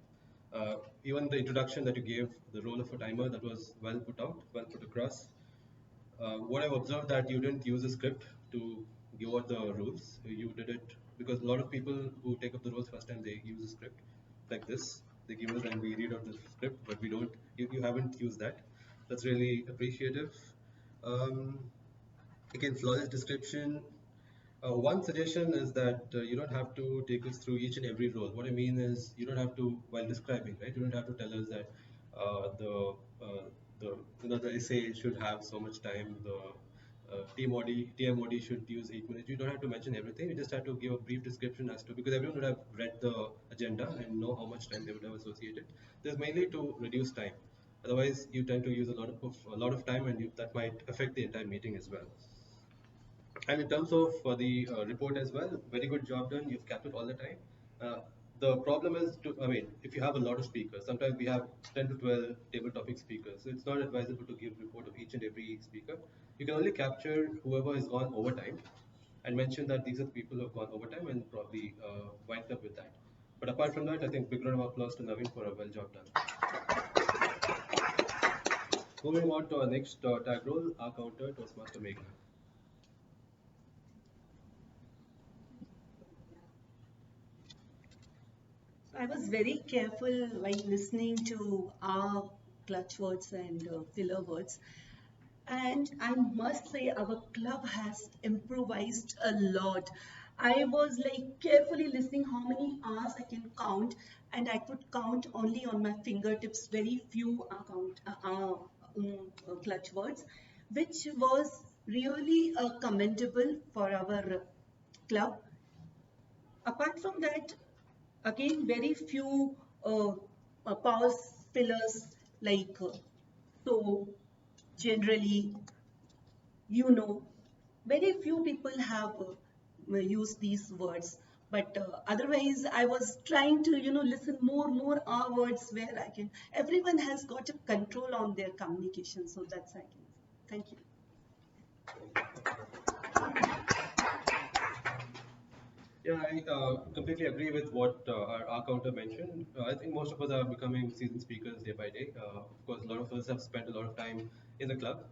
Even the introduction that you gave, the role of a timer, that was well put out, well put across. What I've observed that you didn't use a script to give out the rules. You did it because a lot of people who take up the roles first time, they use a script like this. They give us and we read out the script, but we don't. You haven't used that. That's really appreciative. Um, Again, flawless description. One suggestion is that you don't have to take us through each and every role. What I mean is, you don't have to, while describing, right? You don't have to tell us that uh, the the essay should have so much time. The TMOD should use 8 minutes. You don't have to mention everything. You just have to give a brief description as to, because everyone would have read the agenda and know how much time they would have associated. This is mainly to reduce time. Otherwise, you tend to use a lot of time, and that might affect the entire meeting as well. And in terms of the report as well, very good job done. You've kept it all the time. The problem is, I mean, if you have a lot of speakers, sometimes we have 10 to 12 table topic speakers. So it's not advisable to give report of each and every speaker. You can only capture whoever has gone overtime and mention that these are the people who have gone overtime and probably wind up with that. But apart from that, I think big round of applause to Naveen for a well job done. Moving on to our next tag role, our counter, Toastmaster Meghna. I was very careful while listening to our clutch words and filler words. And I must say, our club has improvised a lot. I was like carefully listening how many hours I can count, and I could count only on my fingertips very few clutch words, which was really commendable for our club. Apart from that, again, very few pause fillers like so, generally, very few people have used these words. But otherwise, I was trying to, listen more our words where I can. Everyone has got a control on their communication, so that's I can. Thank you. Yeah, I completely agree with what our counter mentioned. I think most of us are becoming seasoned speakers day by day. Of course, a lot of us have spent a lot of time in the club.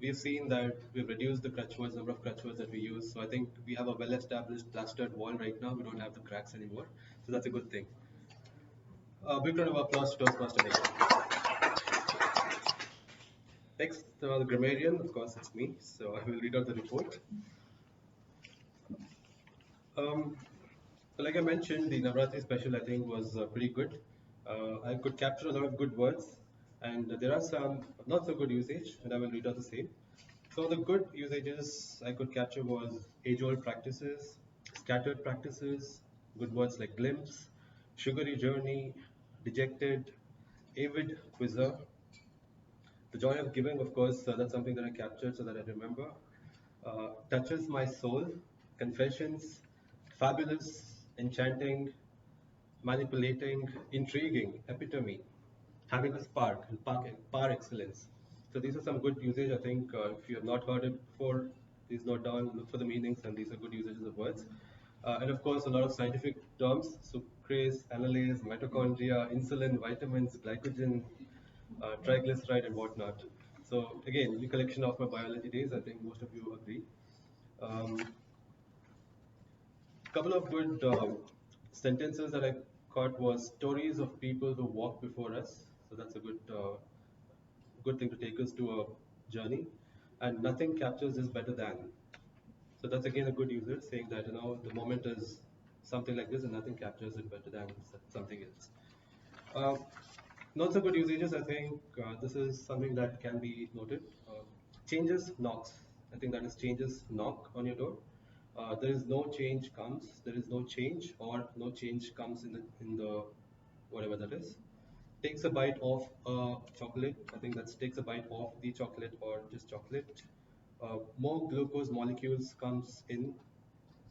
We've seen that we've reduced the crutch words, number of crutch words that we use. So I think we have a well-established plastered wall right now. We don't have the cracks anymore. So that's a good thing. Big round of applause to Toastmaster Nick. Next, the grammarian, of course, it's me. So I will read out the report. Um, like I mentioned, the Navratri special I think was pretty good. I could capture a lot of good words, and there are some not so good usage, and I will read out the same. So the good usages I could capture was age-old practices, scattered practices, good words like glimpse, sugary journey, dejected, avid quizzer. The joy of giving, of course, that's something that I captured so that I remember. Touches my soul, confessions, fabulous, enchanting, manipulating, intriguing, epitome. having a spark and par excellence. So these are some good usage. I think if you have not heard it before, please note down, look for the meanings, and these are good usages of words. And of course, a lot of scientific terms: sucrase, amylase, mitochondria, insulin, vitamins, glycogen, triglyceride, and whatnot. So again, recollection of my biology days. I think most of you agree. Couple of good sentences that I caught was stories of people who walked before us. So that's a good thing to take us to a journey. And nothing captures this better than. So that's again a good user saying that the moment is something like this and nothing captures it better than something else. Not so good usages. I think this is something that can be noted. Changes knocks. I think that is changes knock on your door. There is no change comes. There is no change or no change comes in the whatever that is. Takes a bite of chocolate. I think that takes a bite of the chocolate or just chocolate. More glucose molecules comes in.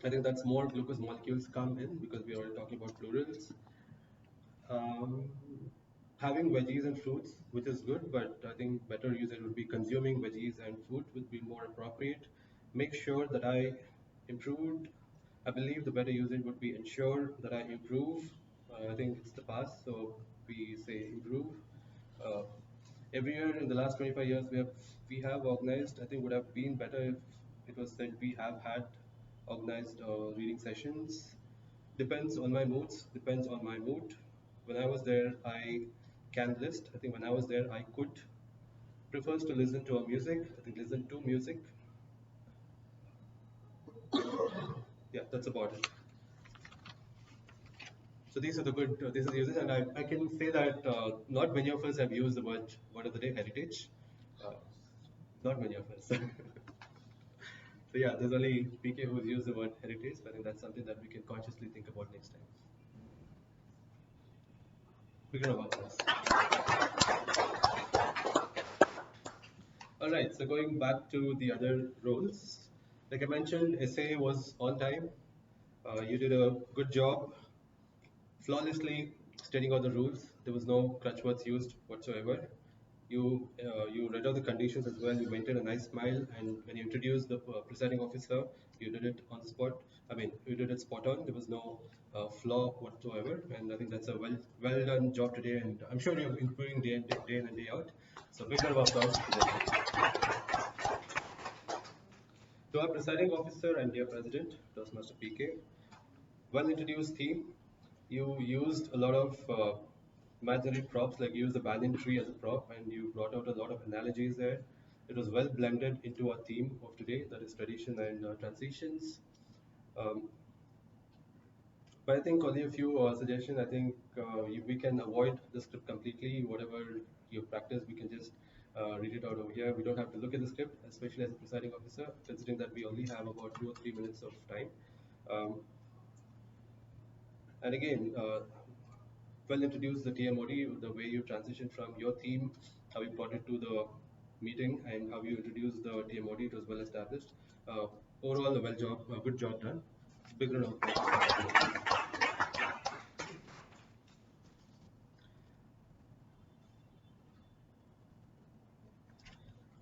I think that's more glucose molecules come in because we are already talking about plurals. Um, Having veggies and fruits, which is good, but I think better usage would be consuming veggies and fruit would be more appropriate. Make sure that I improved. I believe the better usage would be ensure that I improve. I think it's the past, so we say improve. Uh, every year in the last 25 years, we have organized. I think would have been better if it was said we have had organized reading sessions. Depends on my moods. Depends on my mood. When I was there, I can list. I think when I was there, I could. Prefers to listen to a music. I think listen to music. Yeah, that's about it. So these are the good. These are the uses, and I can say that not many of us have used the word of the day heritage. Uh, not many of us. So yeah, there's only PK who's used the word heritage. But I think that's something that we can consciously think about next time. We're gonna about this. All right, so going back to the other roles, like I mentioned, SA was on time. You did a good job, flawlessly stating all the rules. There was no crutch words used whatsoever. You read out the conditions as well. You maintained a nice smile, and when you introduced the presiding officer, you did it on the spot. I mean, you did it spot on. There was no flaw whatsoever, and I think that's a well done job today. And I'm sure you're improving day in and day out. So big round of applause to them. To our presiding officer and dear president, Toastmaster PK, well introduced theme. You used a lot of imaginary props, like you used the banyan tree as a prop, and you brought out a lot of analogies there. It was well blended into our theme of today, that is tradition and transitions. Um, but I think only a few suggestions. I think we can avoid the script completely. Whatever you practice, we can just read it out over here. We don't have to look at the script, especially as a presiding officer, considering that we only have about 2 or 3 minutes of time. And again, well introduced the TMOD, the way you transition from your theme, how you brought it to the meeting, and how you introduced the TMOD. It was well established. Overall, a good job done. Big round of applause.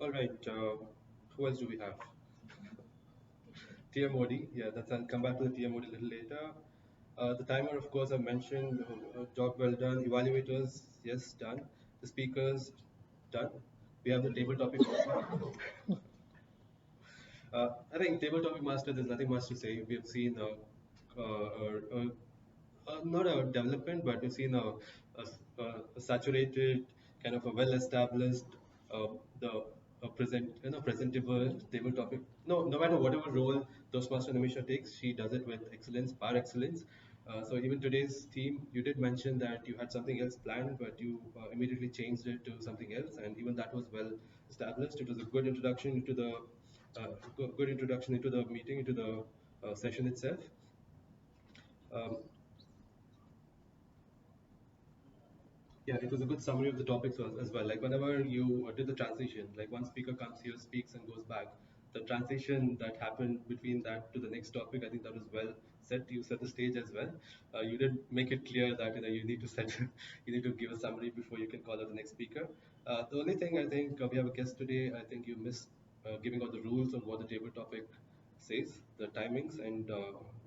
All right, who else do we have? TMOD, yeah, I'll come back to the TMOD a little later. The timer, of course, I mentioned, job well done. Evaluators, yes, done. The speakers, done. We have the table topic. I think table topic master, there's nothing much to say. We have seen not a development, but we've seen a saturated, kind of a well-established, uh, the presentable table topic. No matter whatever role Toastmaster Nimisha takes, she does it with excellence, par excellence. So even today's theme, you did mention that you had something else planned, but you immediately changed it to something else, and even that was well established. It was a good introduction into the good introduction into the meeting, into the session itself. Um, Yeah, it was a good summary of the topics as well. Like whenever you did the transition, like one speaker comes here, speaks and goes back, the transition that happened between that to the next topic, I think that was well you set the stage as well. You did make it clear that you need to set you need to give a summary before you can call out the next speaker. The only thing I think we have a guest today. I think you missed giving out the rules of what the table topic says, the timings, and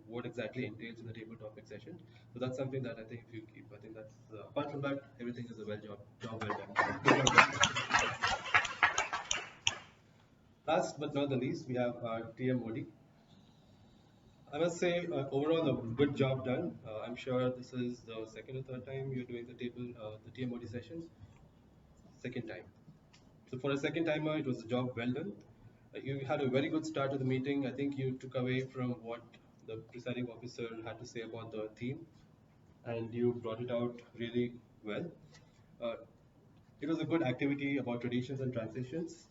what exactly entails in the table topic session. So that's something that I think if you keep, I think that's apart from that, everything is a job well done. Good job done. Last but not the least, we have our TM Modi. I must say, overall, a good job done. I'm sure this is the second or third time you're doing the the TMOD session. Second time. So for a second timer, it was a job well done. You had a very good start to the meeting. I think you took away from what the presiding officer had to say about the theme, and you brought it out really well. Uh, it was a good activity about traditions and transitions.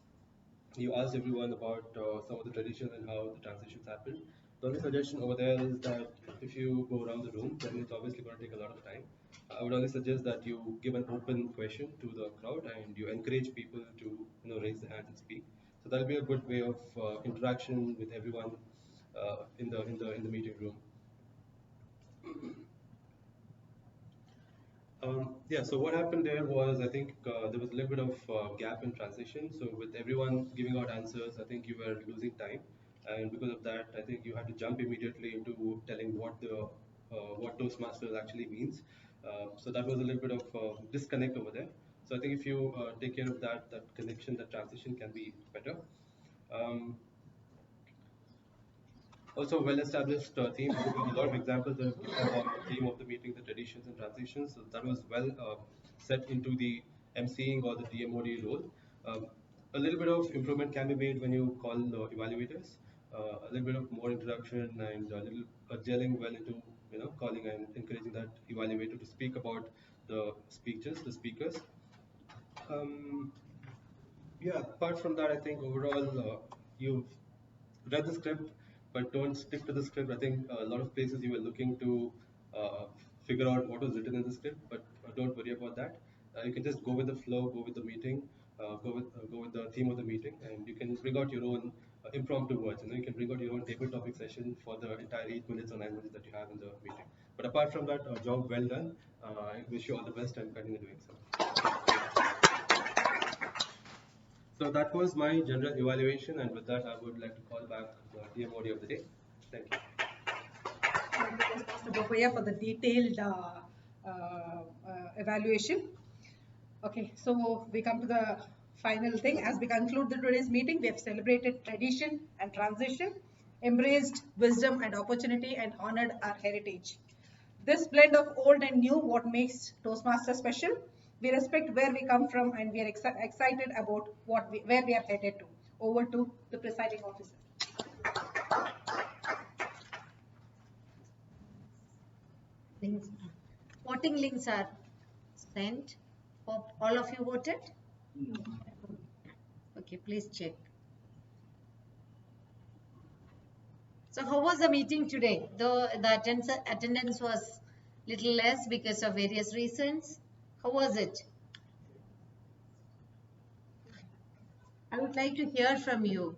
You asked everyone about some of the traditions and how the transitions happen. The only suggestion over there is that if you go around the room, then it's obviously going to take a lot of time. I would only suggest that you give an open question to the crowd and you encourage people to raise their hands and speak. So that'll be a good way of interaction with everyone in the meeting room. Yeah, so what happened there was I think there was a little bit of gap in transition. So with everyone giving out answers, I think you were losing time, and because of that, I think you had to jump immediately into telling what Toastmasters actually means. So that was a little bit of disconnect over there. So I think if you take care of that connection, that transition can be better. Also, well-established theme. A lot of examples that have given about the theme of the meeting, the traditions and transitions. So that was well set into the emceeing or the DMOD role. A little bit of improvement can be made when you call evaluators. A little bit of more introduction and a little gelling well into calling and encouraging that evaluator to speak about the speakers. Um, yeah, apart from that, I think overall you've read the script, but don't stick to the script. I think a lot of places you were looking to uh, figure out what was written in the script, but don't worry about that. You can just go with the flow, go with the meeting, go with the theme of the meeting, and you can bring out your own impromptu words. You can bring out your own table topic session for the entire 8 minutes or 9 minutes that you have in the meeting. But apart from that, job well done. I wish you all the best and continue doing so. So that was my general evaluation, and with that, I would like to call back the DMOD of the day. Thank you. Thank you, Mr. Bopaya, for the detailed evaluation. Okay, so we come to the final thing. As we conclude today's meeting, we have celebrated tradition and transition, embraced wisdom and opportunity, and honored our heritage. This blend of old and new, what makes Toastmasters special. We respect where we come from, and we are excited about where we are headed to. Over to the presiding officer. Voting links are sent. Hope all of you voted. Okay, please check. So how was the meeting today? Though the attendance was little less because of various reasons. How was it? I would like to hear from you.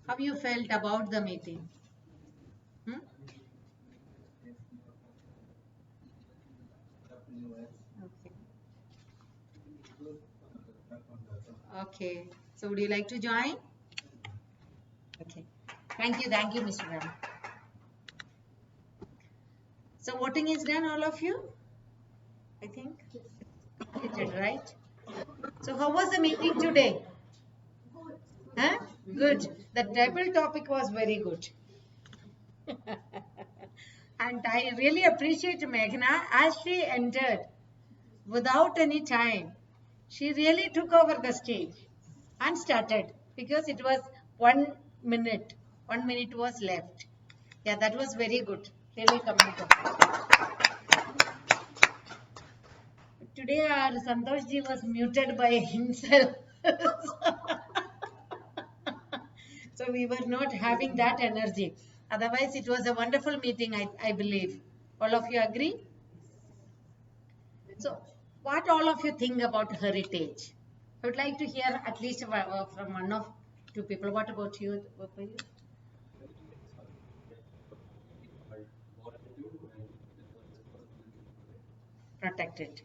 How you felt about the meeting? Okay. So would you like to join? Okay. Thank you, Mr. Ram. So voting is done, all of you? I think completed, right? So how was the meeting today? Huh? Good. The table topic was very good. And I really appreciate Meghna as she entered without any time. She really took over the stage and started because it was 1 minute. 1 minute was left. Yeah, that was very good. Really commendable. Today our Santosh ji was muted by himself. So we were not having that energy. Otherwise, it was a wonderful meeting, I believe. All of you agree? So, what all of you think about heritage? I would like to hear at least from one of two people. What about you? protect it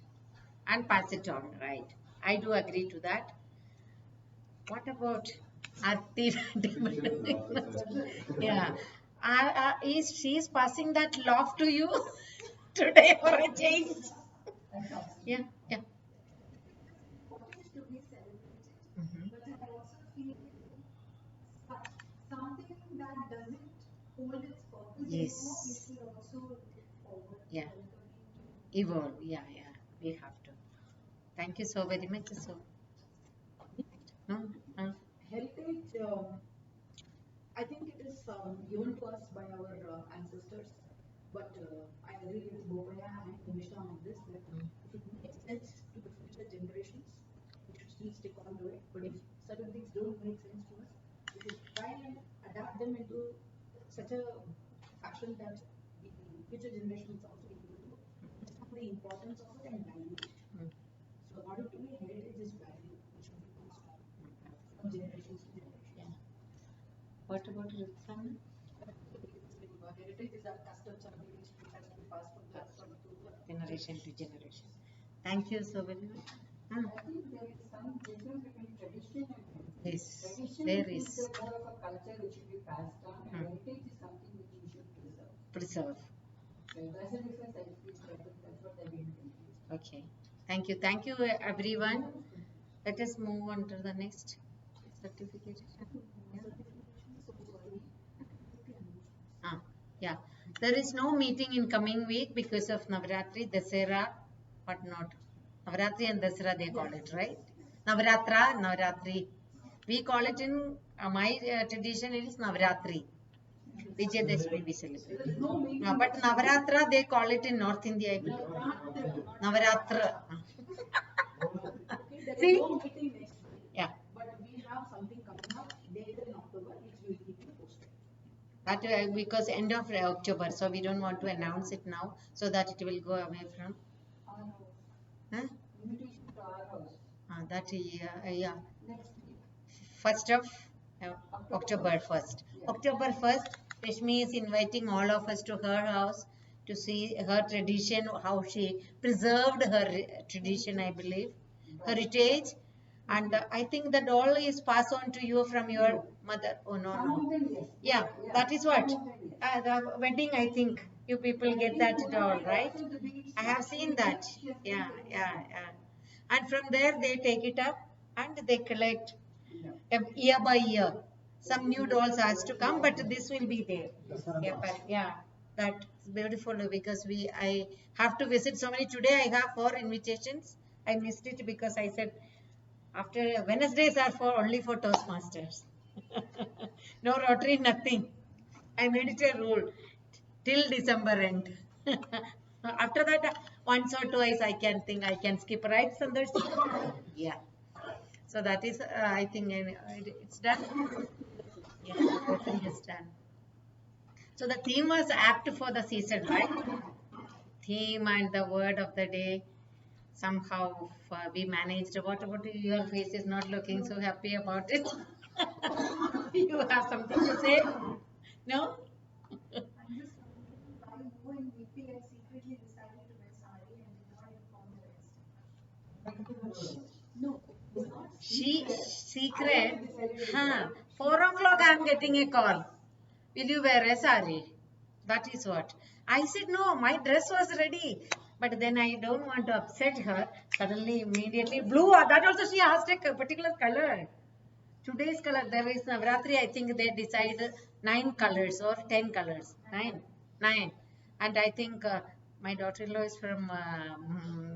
and pass it on, right? I do agree to that. What about Aarti? Yeah. Is she passing that love to you today for a change? Yeah, yeah. What is to be celebrated, Mhm. but I also feel something that doesn't hold its purpose anymore, we Yes. should also look forward to Yeah. welcoming to. Evolve. Yeah, yeah. We have to. Thank you so very much. So, no, no. Heritage, I think it is given to us by our ancestors, but I agree with Bopaya and Nimisha on this that if it makes sense to the future generations, we should still stick on to it. But if certain things don't make sense to us, we should try and adapt them into such a fashion that the future generations also be able to understand the importance of it and value it. So, according to me, heritage is value which should be passed on from generations to generations. Yeah. What about Rutsana? Heritage is our customs and beliefs which has to be passed from to the Generation to generation. Thank you so very much. I think there is some difference between tradition and heritage. Yes, Tradition there is is. more of a culture which should be passed on, and heritage is something which we should preserve. Preserve. So there's a difference, I feel. That's what they're being confused. Okay. Thank you. Thank you, everyone. Let us move on to the next certification. Yeah. Yeah. There is no meeting in coming week because of Navratri, Dasera, what not. Navratri and Dasera they call it, right? Navratra, Navratri. We call it in my tradition it is Navratri. Vijayadashmi we celebrate. But Navratra they call it in North India, I believe. Navratra. See? No meeting next week. Yeah. But we have something coming up later in October which we will keep you posted. But because end of October, so we don't want to announce it now, so that it will go away from. Our house. Huh? Invitation to our house. That yeah. Next week. 1st of October 1st. Yeah. October 1st, Rashmi is inviting all of us to her house to see her tradition, how she preserved her tradition, I believe, heritage. And I think the doll is passed on to you from your mother. Oh, no, Some no. of them, yes. Yeah, that is what. Some of them, yes. The wedding, I think. You people get that doll, right? I have seen that. Yeah, yeah, yeah. And from there, they take it up and they collect year by year. Some new dolls has to come, but this will be there. Yeah, yeah, that's beautiful because I have to visit so many. Today I have 4 invitations. I missed it because I said after Wednesdays are only for Toastmasters. No Rotary, nothing. I made it a rule till December end. After that, once or twice I can think I can skip, right, Sandesh? Yeah. So that is, I think it's done. Yeah, voting is done. So the theme was apt for the season, right? Theme and the word of the day. Somehow we managed. What about your face is not looking so happy about it? You have something to say? No? I'm just wondering why you and VP had secretly decided to wear sari and did not inform the rest. No, it's not. She secret. Huh. 4 o'clock I am getting a call. Will you wear a sari? That is what. I said no, my dress was ready. But then I don't want to upset her. Suddenly, immediately, blue. That also she asked a particular color. Today's color, there is Navratri, I think they decide 9 colors or 10 colors. 9. 9. And I think my daughter-in-law is from,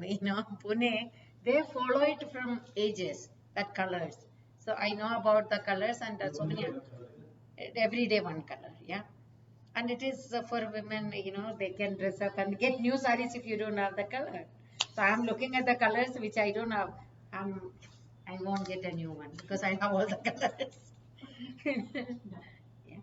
Pune. They follow it from ages, that colors. So I know about the colors and so many, every day one color, yeah. And it is for women, they can dress up and get new sarees if you don't have the color. So I'm looking at the colors which I don't have. I won't get a new one because I have all the colors. Yeah.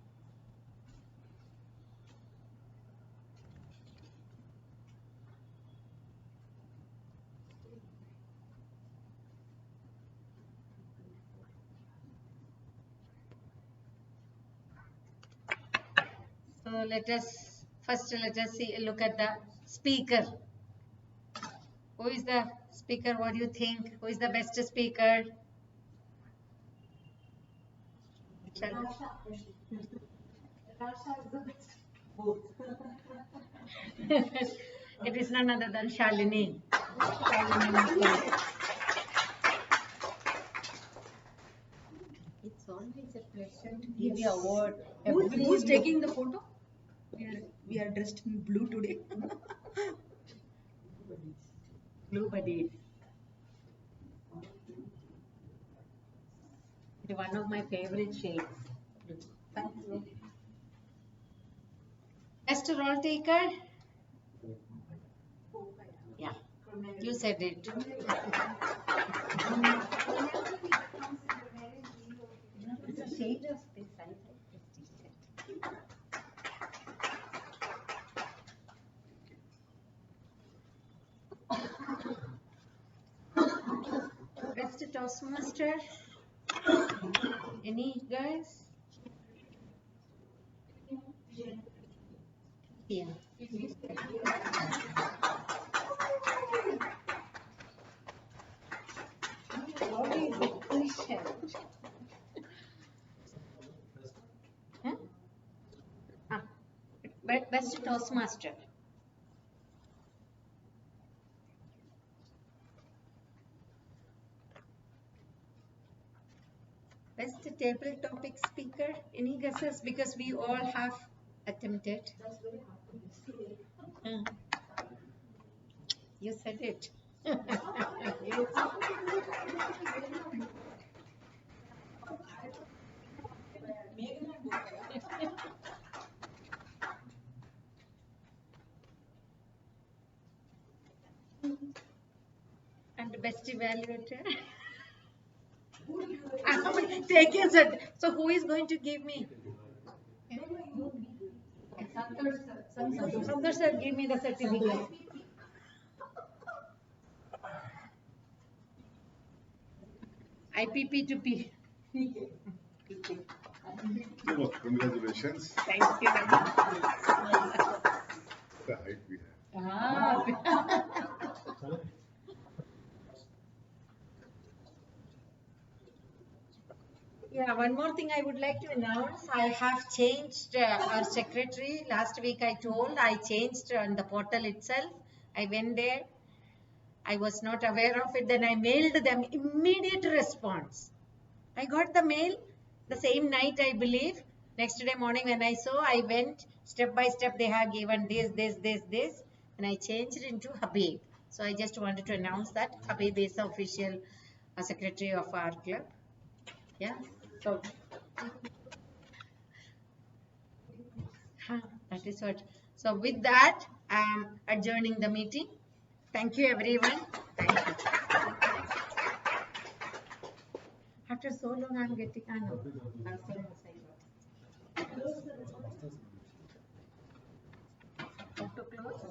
So let us see, look at the speaker. Who is the speaker? What do you think? Who is the best speaker? It is none other than Shalini. It's always a pleasure to give you award. Who's taking the photo? We are dressed in blue today. Blue buddies. It's one of my favorite shades. Thank you. Best roll taker? Yeah, you said it. It's a shade of this. I like this t-shirt. Best Toastmaster? Any guys? Yeah. Huh? Ah, best Toastmaster. Best table topic speaker. Any guesses? Because we all have attempted. You said it. And best evaluator. Take your set. So who is going to give me? Sundar sir, give me the certificate. IPP to P. Oh, congratulations. Thank you. The height we have. Yeah, one more thing I would like to announce. I have changed our secretary. Last week I told I changed on the portal itself. I went there. I was not aware of it. Then I mailed them immediate response. I got the mail the same night, I believe. Next day morning when I saw, I went step by step. They have given this, and I changed it into Habib. So I just wanted to announce that Habib is the official secretary of our club. Yeah. So that is what. So with that, I am adjourning the meeting. Thank you, everyone. Thank you. After so long, I'm getting. I know. To close.